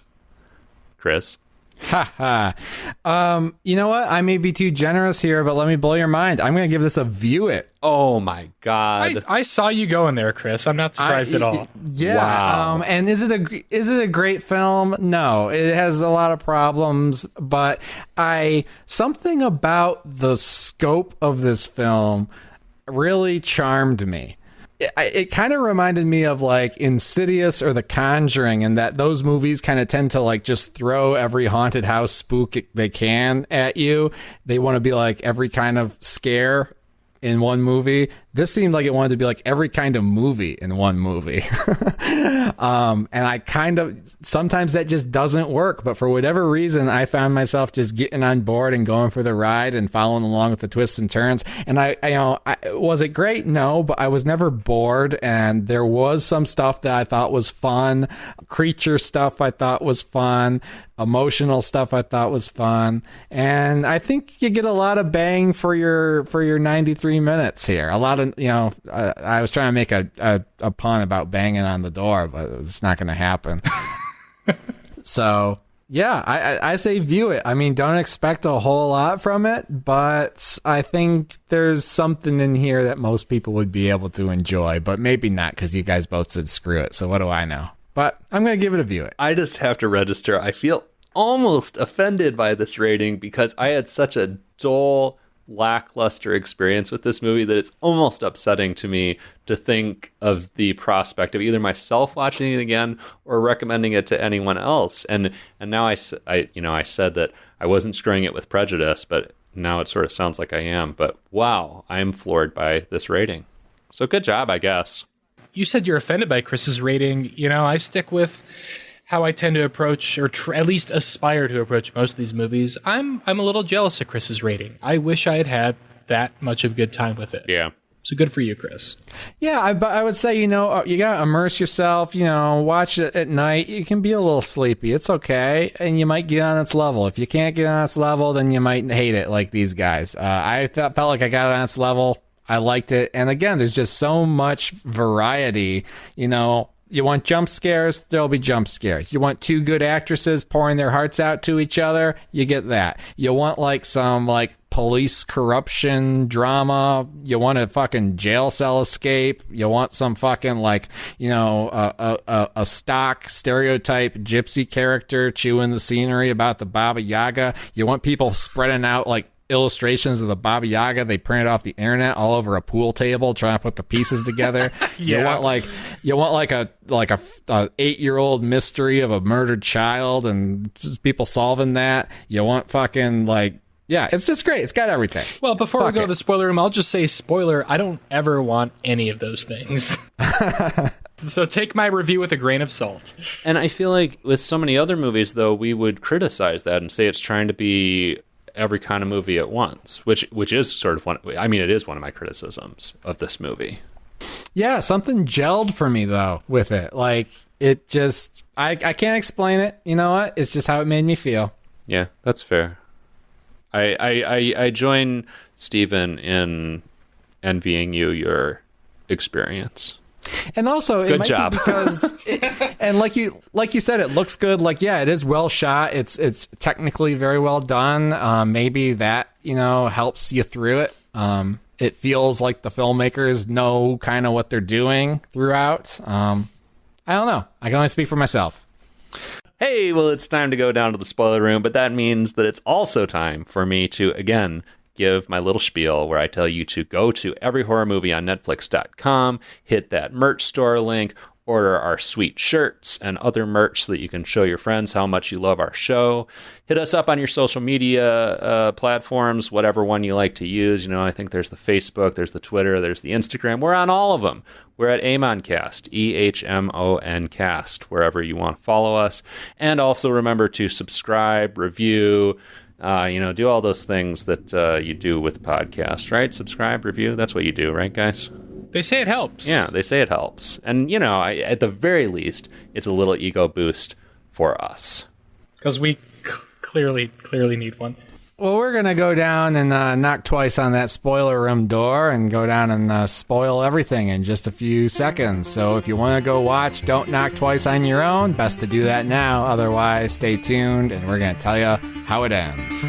Chris? Ha ha. You know what? I may be too generous here, but let me blow your mind. I'm going to give this a view it. Oh, my God. I saw you going there, Chris. I'm not surprised at all. Yeah. Wow. And is it a great film? No, it has a lot of problems, but something about the scope of this film really charmed me. It kind of reminded me of Insidious or The Conjuring, and that those movies kind of tend to just throw every haunted house spook they can at you. They want to be every kind of scare in one movie. This seemed like it wanted to be every kind of movie in one movie. And I sometimes that just doesn't work, but for whatever reason, I found myself just getting on board and going for the ride and following along with the twists and turns. And was it great? No, but I was never bored. And there was some stuff that I thought was fun. Creature stuff I thought was fun. Emotional stuff I thought was fun. And I think you get a lot of bang for your 93 minutes here. A lot of, I was trying to make a pun about banging on the door, but it's not going to happen. So, yeah, I say view it. I mean, don't expect a whole lot from it, but I think there's something in here that most people would be able to enjoy, but maybe not, because you guys both said screw it, so what do I know? But I'm going to give it a view it. I just have to register. I feel almost offended by this rating because I had such a dull, lackluster experience with this movie that it's almost upsetting to me to think of the prospect of either myself watching it again or recommending it to anyone else. And now I said that I wasn't screwing it with prejudice, but now it sort of sounds like I am. But wow, I'm floored by this rating. So good job, I guess. You said you're offended by Chris's rating. I stick with how I tend to approach, or at least aspire to approach, most of these movies. I'm a little jealous of Chris's rating. I wish I had that much of a good time with it. Yeah. So good for you, Chris. Yeah, I would say, you got to immerse yourself, watch it at night. You can be a little sleepy. It's okay. And you might get on its level. If you can't get on its level, then you might hate it like these guys. I felt like I got on its level. I liked it. And again, there's just so much variety. You want jump scares, there'll be jump scares. You want two good actresses pouring their hearts out to each other, you get that. You want some police corruption drama. You want a fucking jail cell escape. You want some fucking a stock stereotype gypsy character chewing the scenery about the Baba Yaga. You want people spreading out illustrations of the Baba Yaga they printed off the internet all over a pool table trying to put the pieces together. Yeah. You want like a 8-year-old mystery of a murdered child and just people solving that. You want fucking yeah, it's just great. It's got everything. Well, before we Fuck go it. to the spoiler room, I'll just say spoiler, I don't ever want any of those things. So take my review with a grain of salt. And I feel like with so many other movies, though, we would criticize that and say it's trying to be every kind of movie at once, which is sort of it is one of my criticisms of this movie. Yeah, something gelled for me though with it. Like it just I can't explain it. You know what? It's just how it made me feel. Yeah, that's fair. I join Stephen in envying your experience. And also, it Good might job. be because, and like you said, it looks good. Like, yeah, it is well shot. It's technically very well done. Maybe that helps you through it. It feels like the filmmakers know kind of what they're doing throughout. I don't know. I can only speak for myself. Hey, well, it's time to go down to the spoiler room, but that means that it's also time for me to, again, give my little spiel where I tell you to go to everyhorrormovieonnetflix.com, hit that merch store link, order our sweet shirts and other merch so that you can show your friends how much you love our show. Hit us up on your social media platforms, whatever one you like to use. I think there's the Facebook, there's the Twitter, there's the Instagram. We're on all of them. We're at EHMONcast, EHMON cast, wherever you want to follow us. And also remember to subscribe, review, do all those things that you do with podcasts, right? Subscribe, review, that's what you do, right, guys? They say it helps. Yeah, they say it helps. And, at the very least, it's a little ego boost for us. Because we clearly need one. Well, we're going to go down and knock twice on that spoiler room door and go down and spoil everything in just a few seconds. So if you want to go watch Don't Knock Twice on your own, best to do that now. Otherwise, stay tuned and we're going to tell you how it ends.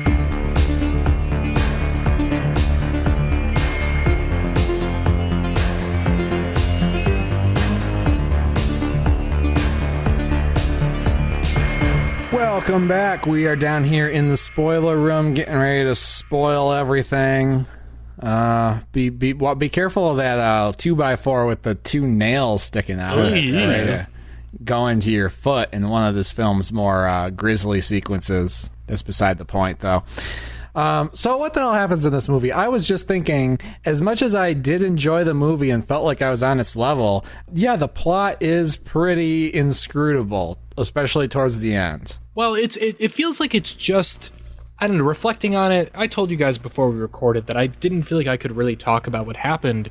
Welcome back. We are down here in the spoiler room getting ready to spoil everything. Be careful of that 2x4 with the 2 nails sticking out of it. Yeah. Ready to go into your foot in one of this film's more grisly sequences. That's beside the point, though. So what the hell happens in this movie? I was just thinking, as much as I did enjoy the movie and felt like I was on its level, yeah, the plot is pretty inscrutable, especially towards the end. Well, it feels like it's just, I don't know, reflecting on it. I told you guys before we recorded that I didn't feel like I could really talk about what happened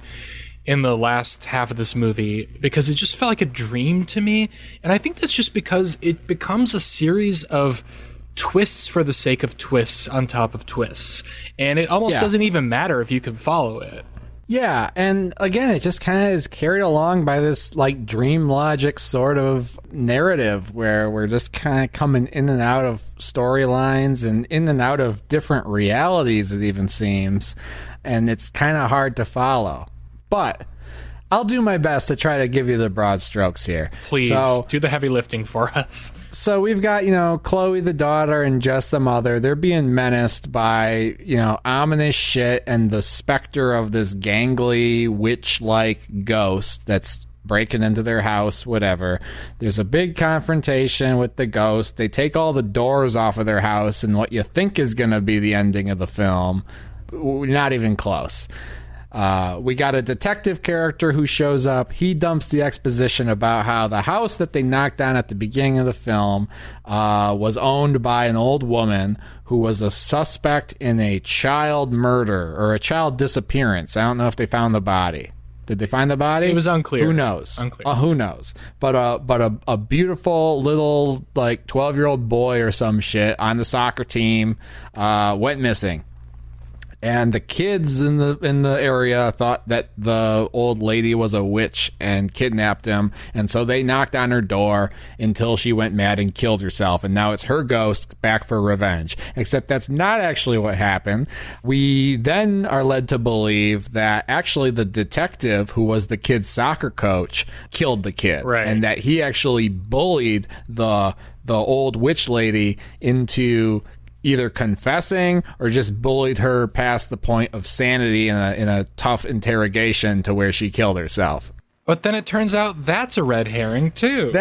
in the last half of this movie because it just felt like a dream to me. And I think that's just because it becomes a series of twists for the sake of twists on top of twists. And it almost doesn't even matter if you can follow it. Yeah, and again, it just kind of is carried along by this dream logic sort of narrative where we're just kind of coming in and out of storylines and in and out of different realities, it even seems, and it's kind of hard to follow. But I'll do my best to try to give you the broad strokes here. Please, do the heavy lifting for us. So we've got, Chloe the daughter and Jess the mother. They're being menaced by, ominous shit and the specter of this gangly witch-like ghost that's breaking into their house, whatever. There's a big confrontation with the ghost. They take all the doors off of their house and what you think is going to be the ending of the film, not even close. We got a detective character who shows up. He dumps the exposition about how the house that they knocked down at the beginning of the film was owned by an old woman who was a suspect in a child murder or a child disappearance. I don't know if they found the body. Did they find the body? It was unclear. Who knows? Unclear. Who knows? But a beautiful little 12-year-old boy or some shit on the soccer team went missing. And the kids in the area thought that the old lady was a witch and kidnapped him. And so they knocked on her door until she went mad and killed herself. And now it's her ghost back for revenge. Except that's not actually what happened. We then are led to believe that actually the detective who was the kid's soccer coach killed the kid. Right. And that he actually bullied the old witch lady into either confessing or just bullied her past the point of sanity in a tough interrogation to where she killed herself. But then it turns out that's a red herring, too.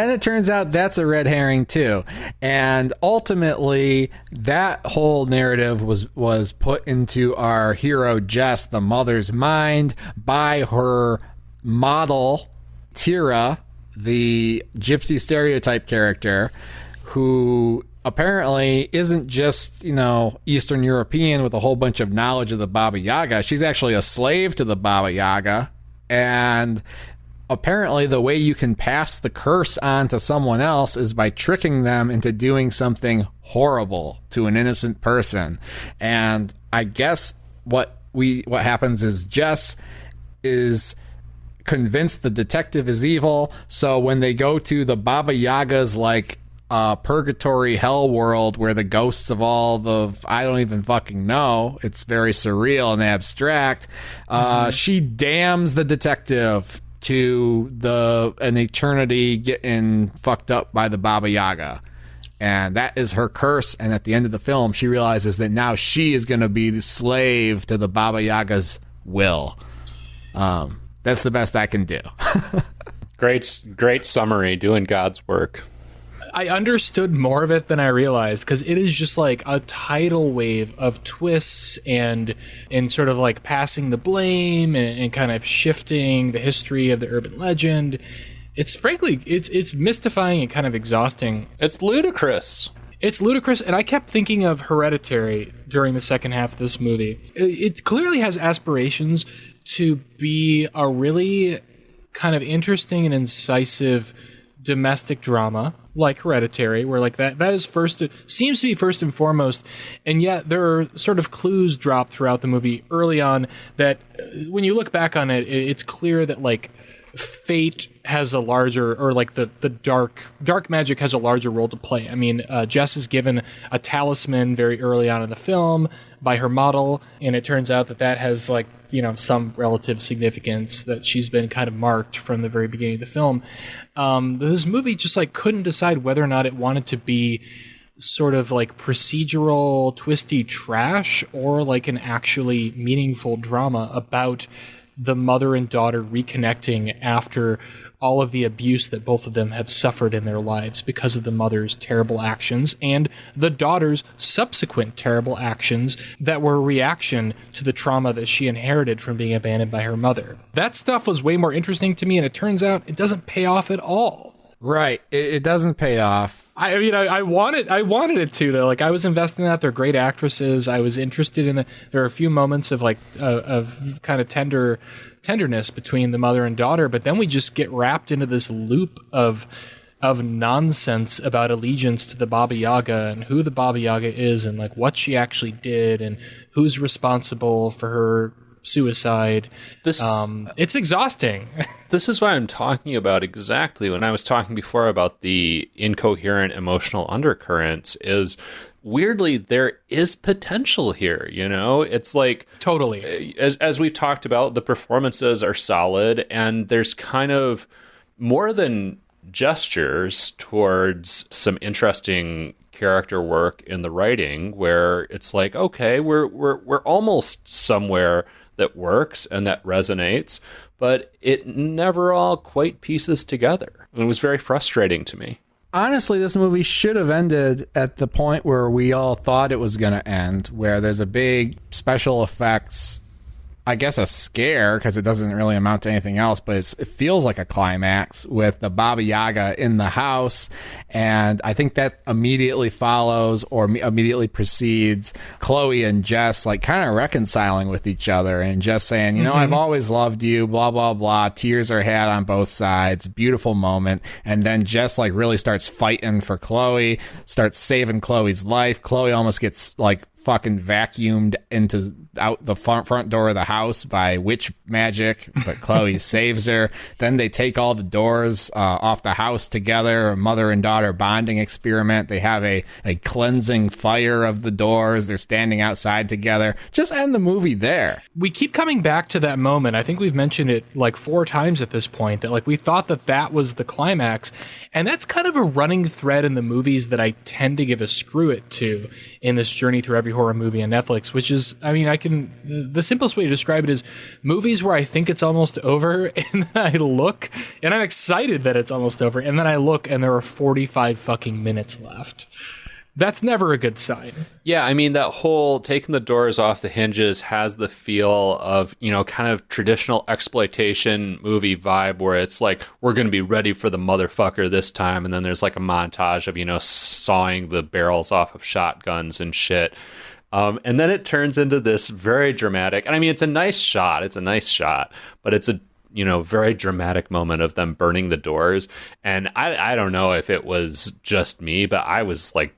And ultimately, that whole narrative was put into our hero Jess, the mother's mind, by her model, Tira, the gypsy stereotype character, who apparently isn't just, Eastern European with a whole bunch of knowledge of the Baba Yaga. She's actually a slave to the Baba Yaga. And apparently the way you can pass the curse on to someone else is by tricking them into doing something horrible to an innocent person. And I guess what happens is Jess is convinced the detective is evil, so when they go to the Baba Yaga's purgatory hell world where the ghosts of all the I don't even fucking know, it's very surreal and abstract, she damns the detective to an eternity getting fucked up by the Baba Yaga. And that is her curse. And at the end of the film, she realizes that now she is going to be the slave to the Baba Yaga's will. That's the best I can do. Great summary, doing God's work. I understood more of it than I realized, because it is just like a tidal wave of twists and sort of like passing the blame and kind of shifting the history of the urban legend. It's frankly, it's mystifying and kind of exhausting. It's ludicrous. It's ludicrous, and I kept thinking of Hereditary during the second half of this movie. It clearly has aspirations to be a really kind of interesting and incisive domestic drama like Hereditary, where like that is seems to be first and foremost, and yet there are sort of clues dropped throughout the movie early on that when you look back on it, it's clear that like fate has a larger, or like the dark magic has a larger role to play. I mean, Jess is given a talisman very early on in the film by her model, and it turns out that has like, some relative significance, that she's been kind of marked from the very beginning of the film. This movie just like couldn't decide whether or not it wanted to be sort of like procedural, twisty trash or like an actually meaningful drama about the mother and daughter reconnecting after all of the abuse that both of them have suffered in their lives because of the mother's terrible actions and the daughter's subsequent terrible actions that were a reaction to the trauma that she inherited from being abandoned by her mother. That stuff was way more interesting to me, and it turns out it doesn't pay off at all. Right. It doesn't pay off. I mean, I wanted it to, though. Like, I was invested in that. They're great actresses. I was interested in it. There are a few moments of like of kind of tenderness between the mother and daughter, but then we just get wrapped into this loop of nonsense about allegiance to the Baba Yaga and who the Baba Yaga is and like what she actually did and who's responsible for her suicide. It's exhausting. This is what I'm talking about exactly when I was talking before about the incoherent emotional undercurrents. Is weirdly there is potential here, It's like totally, as we've talked about, the performances are solid, and there's kind of more than gestures towards some interesting character work in the writing, where it's like, okay, we're almost somewhere that works and that resonates, but it never all quite pieces together. It was very frustrating to me. Honestly, this movie should have ended at the point where we all thought it was going to end, where there's a big special effects, I guess a scare, because it doesn't really amount to anything else, but it feels like a climax with the Baba Yaga in the house. And I think that immediately follows or immediately precedes Chloe and Jess like kind of reconciling with each other and just saying, I've always loved you, blah, blah, blah. Tears are had on both sides. Beautiful moment. And then Jess like really starts fighting for Chloe, starts saving Chloe's life. Chloe almost gets like fucking vacuumed out the front door of the house by witch magic, but Chloe saves her. Then they take all the doors off the house together, a mother and daughter bonding experiment. They have a cleansing fire of the doors. They're standing outside together. Just end the movie there. We keep coming back to that moment. I think we've mentioned it like 4 times at this point, that like we thought that was the climax. And that's kind of a running thread in the movies that I tend to give a screw it to in this journey through every horror movie on Netflix, which is, I mean, the simplest way to describe it is movies where I think it's almost over and then I look and I'm excited that it's almost over. And then I look and there are 45 fucking minutes left. That's never a good sign. Yeah, I mean, that whole taking the doors off the hinges has the feel of, you know, kind of traditional exploitation movie vibe where it's like, we're going to be ready for the motherfucker this time. And then there's like a montage of, you know, sawing the barrels off of shotguns and shit. And then it turns into this very dramatic, and I mean, it's a nice shot, but it's a, you know, very dramatic moment of them burning the doors. And I don't know if it was just me, but I was like,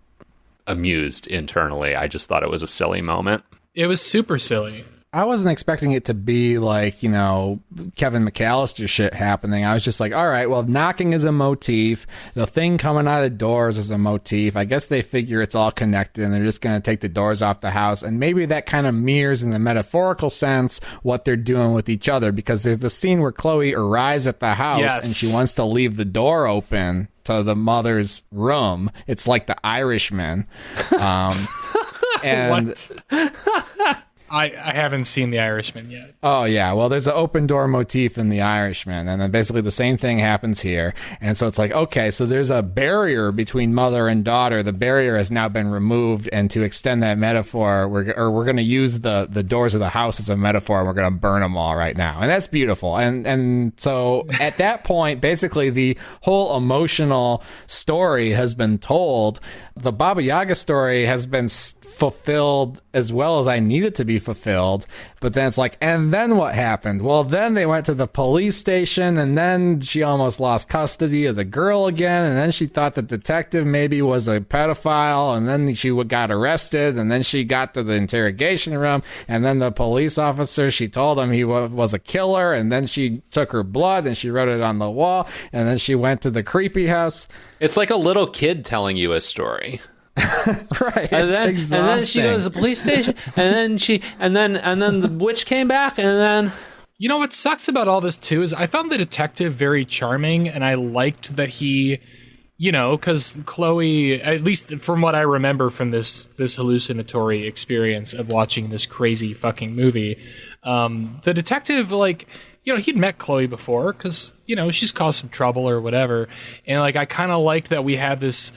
amused internally. I just thought it was a silly moment. It was super silly. I wasn't expecting it to be like, you know, Kevin McAllister shit happening. I was just like, all right, well, knocking is a motif. The thing coming out of the doors is a motif. I guess they figure it's all connected and they're just going to take the doors off the house. And maybe that kind of mirrors in the metaphorical sense what they're doing with each other, because there's the scene where Chloe arrives at the house and she wants to leave the door open to the mother's room. It's like The Irishman. And what? I haven't seen The Irishman yet. Oh, yeah. Well, there's an open door motif in The Irishman, and then basically the same thing happens here. And so it's like, okay, so there's a barrier between mother and daughter. The barrier has now been removed, and to extend that metaphor, we're going to use the doors of the house as a metaphor, and we're going to burn them all right now. And that's beautiful. And so at that point, basically the whole emotional story has been told. The Baba Yaga story has been fulfilled as well as I need it to be fulfilled, but then it's like, and then what happened? Well, then they went to the police station, and then she almost lost custody of the girl again, and then she thought the detective maybe was a pedophile, and then she got arrested, and then she got to the interrogation room, and then the police officer, she told him he was a killer, and then she took her blood and she wrote it on the wall, and then she went to the creepy house. It's like a little kid telling you a story. Right. And then she goes to the police station, and then the witch came back, and then, you know what sucks about all this too is I found the detective very charming, and I liked that he, you know, because Chloe, at least from what I remember from this hallucinatory experience of watching this crazy fucking movie, the detective, like, you know, he'd met Chloe before because, you know, she's caused some trouble or whatever, and like I kind of liked that we had this.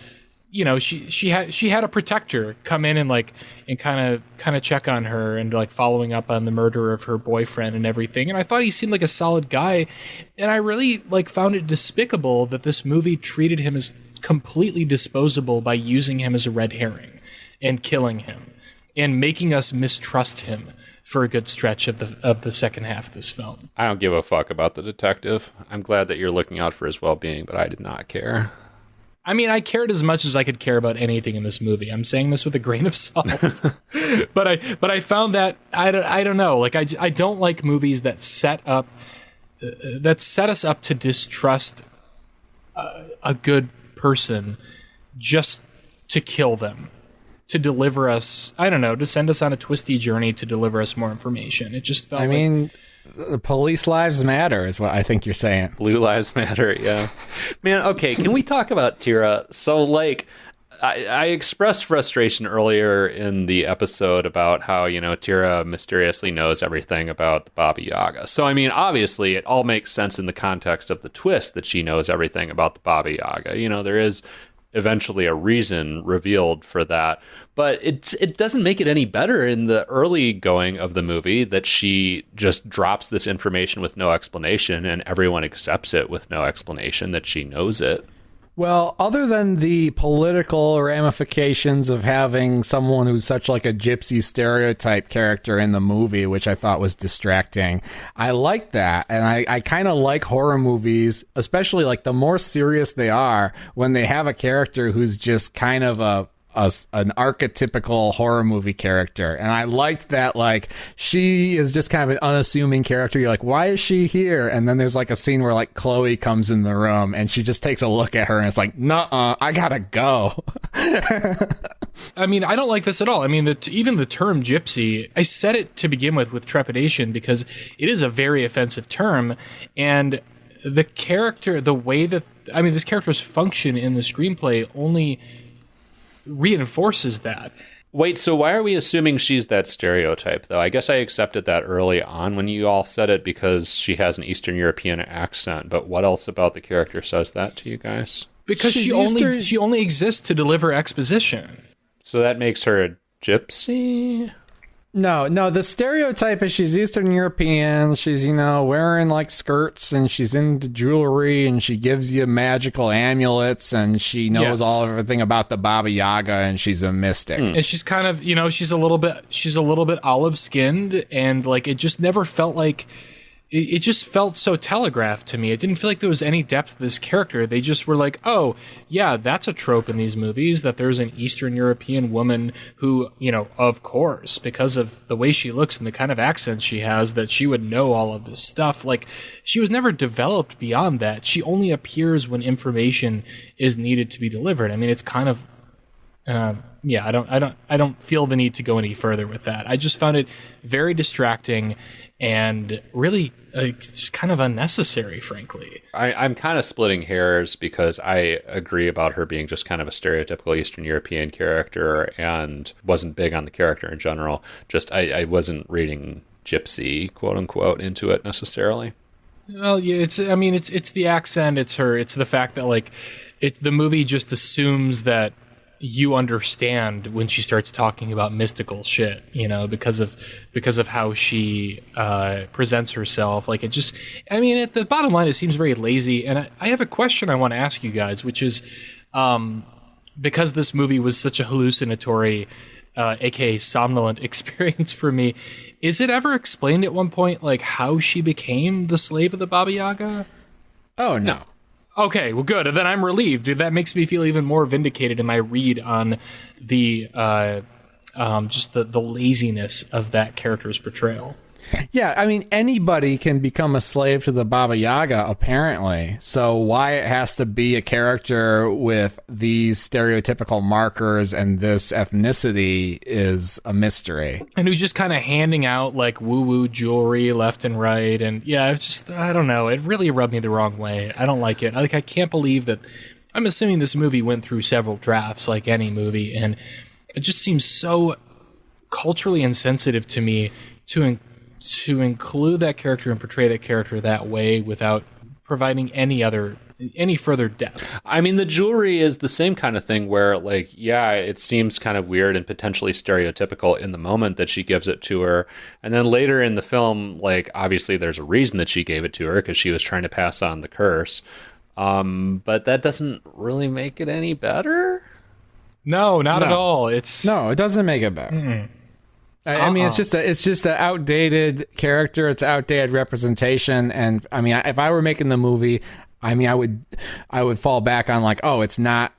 You know, she had a protector come in and kind of check on her and like following up on the murder of her boyfriend and everything. And I thought he seemed like a solid guy, and I really like found it despicable that this movie treated him as completely disposable by using him as a red herring and killing him and making us mistrust him for a good stretch of the second half of this film. I don't give a fuck about the detective. I'm glad that you're looking out for his well-being, but I did not care. I mean, I cared as much as I could care about anything in this movie. I'm saying this with a grain of salt, but I found that I don't know. Like I don't like movies that set us up to distrust a good person just to kill them, to deliver us. I don't know, to send us on a twisty journey to deliver us more information. It just felt. The police lives matter is what I think you're saying. Blue lives matter, yeah. Man, okay, can we talk about Tira? So, like, I expressed frustration earlier in the episode about how, you know, Tira mysteriously knows everything about the Baba Yaga. So, I mean, obviously, it all makes sense in the context of the twist that she knows everything about the Baba Yaga. You know, there is eventually a reason revealed for that, but it doesn't make it any better in the early going of the movie that she just drops this information with no explanation and everyone accepts it with no explanation that she knows it. Well, other than the political ramifications of having someone who's such like a gypsy stereotype character in the movie, which I thought was distracting, I like that. And I kind of like horror movies, especially like the more serious they are, when they have a character who's just kind of a an archetypical horror movie character. And I liked that, like, she is just kind of an unassuming character. You're like, why is she here? And then there's like a scene where like Chloe comes in the room and she just takes a look at her and it's like, nuh-uh, I gotta go. I mean, I don't like this at all. I mean, even the term gypsy, I said it to begin with trepidation, because it is a very offensive term. And the character, the way that, I mean, this character's function in the screenplay only reinforces that. Wait, so why are we assuming she's that stereotype, though? I guess I accepted that early on when you all said it because she has an Eastern European accent, but what else about the character says that to you guys? Because she only exists to deliver exposition. So that makes her a gypsy? No, the stereotype is she's Eastern European. She's, wearing like skirts and she's into jewelry and she gives you magical amulets and she knows everything about the Baba Yaga and she's a mystic. And she's kind of, she's a little bit olive skinned, and like it just never felt like it just felt so telegraphed to me. It didn't feel like there was any depth to this character. They just were like, oh, yeah, that's a trope in these movies, that there's an Eastern European woman who, of course, because of the way she looks and the kind of accent she has, that she would know all of this stuff. Like, she was never developed beyond that. She only appears when information is needed to be delivered. I mean, it's kind of... I don't feel the need to go any further with that. I just found it very distracting and really just kind of unnecessary, frankly. I'm kind of splitting hairs because I agree about her being just kind of a stereotypical Eastern European character and wasn't big on the character in general. Just I wasn't reading gypsy, quote unquote, into it necessarily. Well, yeah, it's the accent, it's her, it's the fact that like the movie just assumes that you understand when she starts talking about mystical shit, because of how she presents herself. Like, it just, at the bottom line, it seems very lazy. And I have a question I want to ask you guys, which is, because this movie was such a hallucinatory, aka somnolent experience for me, is it ever explained at one point, like, how she became the slave of the Baba Yaga? Oh, no. Okay, well, good. Then I'm relieved. That makes me feel even more vindicated in my read on the just the laziness of that character's portrayal. Yeah, anybody can become a slave to the Baba Yaga, apparently. So why it has to be a character with these stereotypical markers and this ethnicity is a mystery. And who's just kind of handing out, like, woo-woo jewelry left and right. And, yeah, it's just, I don't know. It really rubbed me the wrong way. I don't like it. I can't believe that... I'm assuming this movie went through several drafts, like any movie, and it just seems so culturally insensitive to me to include that character and portray that character that way without providing any further depth. The jewelry is the same kind of thing where, like, yeah, it seems kind of weird and potentially stereotypical in the moment that she gives it to her. And then later in the film, like, obviously there's a reason that she gave it to her because she was trying to pass on the curse. But that doesn't really make it any better. No, not at all. It doesn't make it better. Mm-mm. It's just an outdated character. It's outdated representation. And if I were making the movie, I would fall back on like, oh, it's not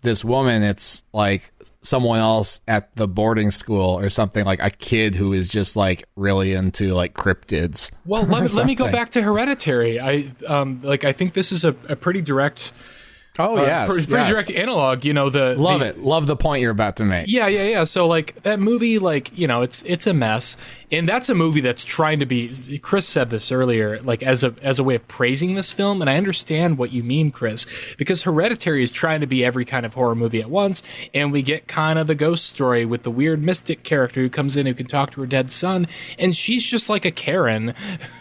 this woman. It's like someone else at the boarding school or something, like a kid who is just like really into like cryptids. Well, let me go back to Hereditary. I think this is a pretty direct. Oh, yes. Pretty direct analog, Love the point you're about to make. Yeah. So, like, that movie, like, it's a mess. And that's a movie that's trying to be, Chris said this earlier, like, as a way of praising this film. And I understand what you mean, Chris, because Hereditary is trying to be every kind of horror movie at once. And we get kind of the ghost story with the weird mystic character who comes in who can talk to her dead son. And she's just like a Karen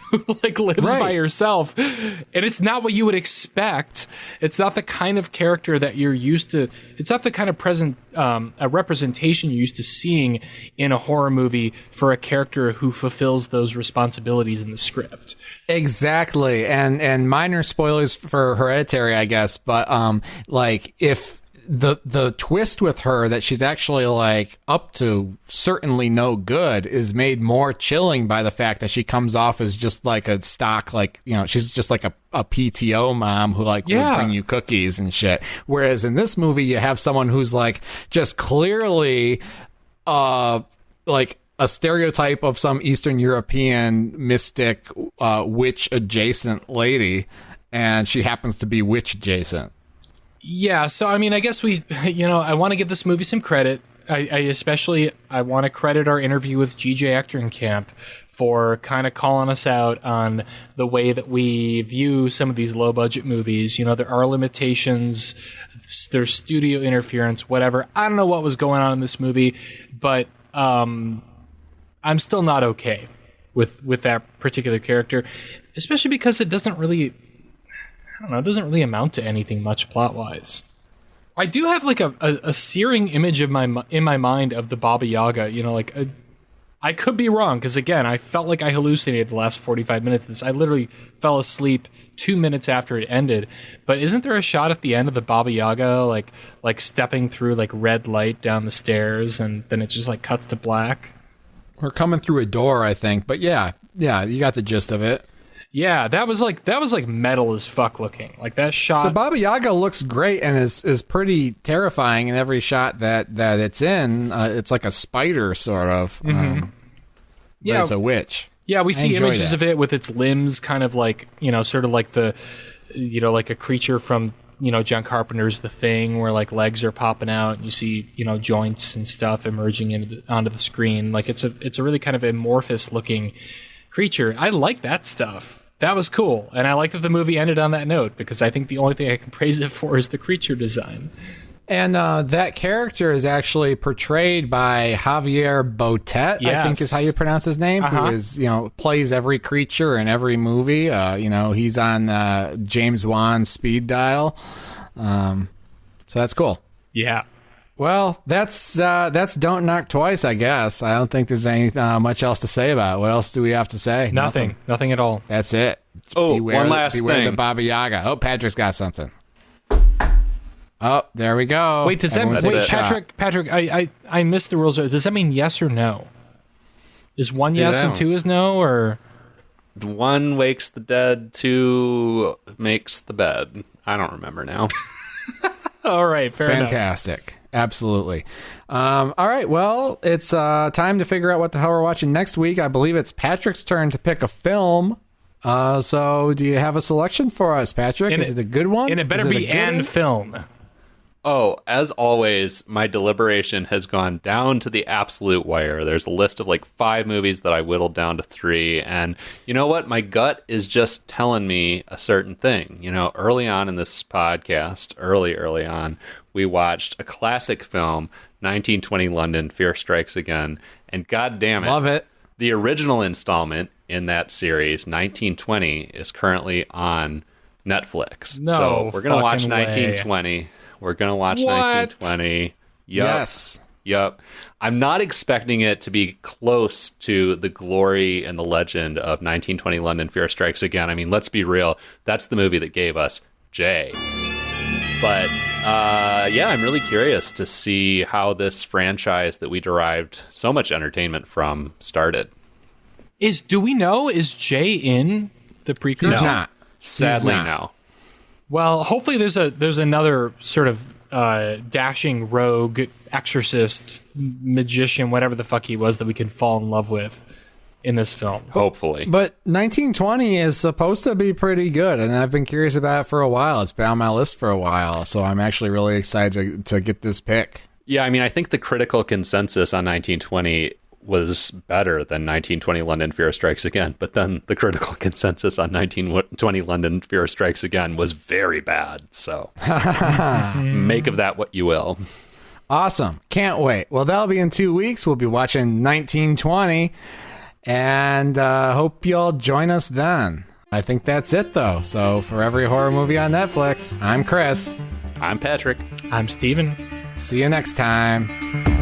who like lives by herself, and it's not what you would expect. It's not the kind of character that you're used to. It's not the kind of a representation you're used to seeing in a horror movie for a character who fulfills those responsibilities in the script. Exactly, and minor spoilers for Hereditary, I guess, but like if the twist with her that she's actually like up to certainly no good is made more chilling by the fact that she comes off as just like a stock, like, you know, she's just like a PTO mom who like would bring you cookies and shit. Whereas in this movie, you have someone who's like just clearly like a stereotype of some Eastern European mystic witch adjacent lady, and she happens to be witch adjacent. Yeah, so I mean, I guess I want to give this movie some credit. I want to credit our interview with GJ Echterenkamp for kind of calling us out on the way that we view some of these low budget movies. You know, there are limitations, there's studio interference, whatever. I don't know what was going on in this movie, but I'm still not okay with that particular character, especially because it doesn't really amount to anything much plot-wise. I do have like a searing image in my mind of the Baba Yaga. You know, like I could be wrong because again, I felt like I hallucinated the last 45 minutes of this. I literally fell asleep 2 minutes after it ended. But isn't there a shot at the end of the Baba Yaga like stepping through like red light down the stairs, and then it just like cuts to black? We're coming through a door, I think. But yeah, you got the gist of it. Yeah, that was like metal as fuck looking. Like that shot. The Baba Yaga looks great and is pretty terrifying in every shot that it's in. It's like a spider sort of. Mm-hmm. But it's a witch. Yeah, we see images of it with its limbs kind of like, you know, sort of like like a creature from, you know, John Carpenter's The Thing, where like legs are popping out and you see, you know, joints and stuff emerging onto the screen. Like it's a really kind of amorphous looking creature. I like that stuff. That was cool, and I like that the movie ended on that note, because I think the only thing I can praise it for is the creature design. And that character is actually portrayed by Javier Botet, yes. I think is how you pronounce his name, who is, you know, plays every creature in every movie. You know, he's on James Wan's Speed Dial. So that's cool. Yeah. Well, that's Don't Knock Twice, I guess. I don't think there's any much else to say about it. What else do we have to say? Nothing at all. That's it. One last beware thing. the Baba Yaga. Oh, Patrick's got something. Oh, there we go. Wait, Patrick, I missed the rules. Does that mean yes or no? Is one yes and two is no, or? One wakes the dead, two makes the bed. I don't remember now. All right, fair enough. Fantastic. Absolutely. All right, well, it's time to figure out what the hell we're watching next week. I believe it's Patrick's turn to pick a film. So do you have a selection for us, Patrick? Is it a good one? And it better be an film. Oh, as always, my deliberation has gone down to the absolute wire. There's a list of like 5 movies that I whittled down to 3. And you know what? My gut is just telling me a certain thing. You know, early on in this podcast, early on, we watched a classic film, 1920 London, Fear Strikes Again. And god damn it. Love it. The original installment in that series, 1920, is currently on Netflix. No, so we're going to watch way. 1920. We're going to watch What? 1920. Yep. Yes. Yep. I'm not expecting it to be close to the glory and the legend of 1920 London, Fear Strikes Again. I mean, let's be real. That's the movie that gave us Jay. But, yeah, I'm really curious to see how this franchise that we derived so much entertainment from started. Do we know, is Jay in the prequel? He's not. Sadly, not. no. Well, hopefully there's another sort of dashing rogue exorcist magician, whatever the fuck he was, that we can fall in love with in this film. Hopefully. But 1920 is supposed to be pretty good, and I've been curious about it for a while. It's been on my list for a while, so I'm actually really excited to get this pick. Yeah, I mean, I think the critical consensus on 1920 was better than 1920 London, Fear Strikes Again, but then the critical consensus on 1920 London, Fear Strikes Again was very bad, so make of that what you will. Awesome. Can't wait. Well, that'll be in 2 weeks. We'll be watching 1920, and hope y'all join us then. I think that's it, though. So for every horror movie on Netflix, I'm Chris. I'm Patrick. I'm Steven. See you next time.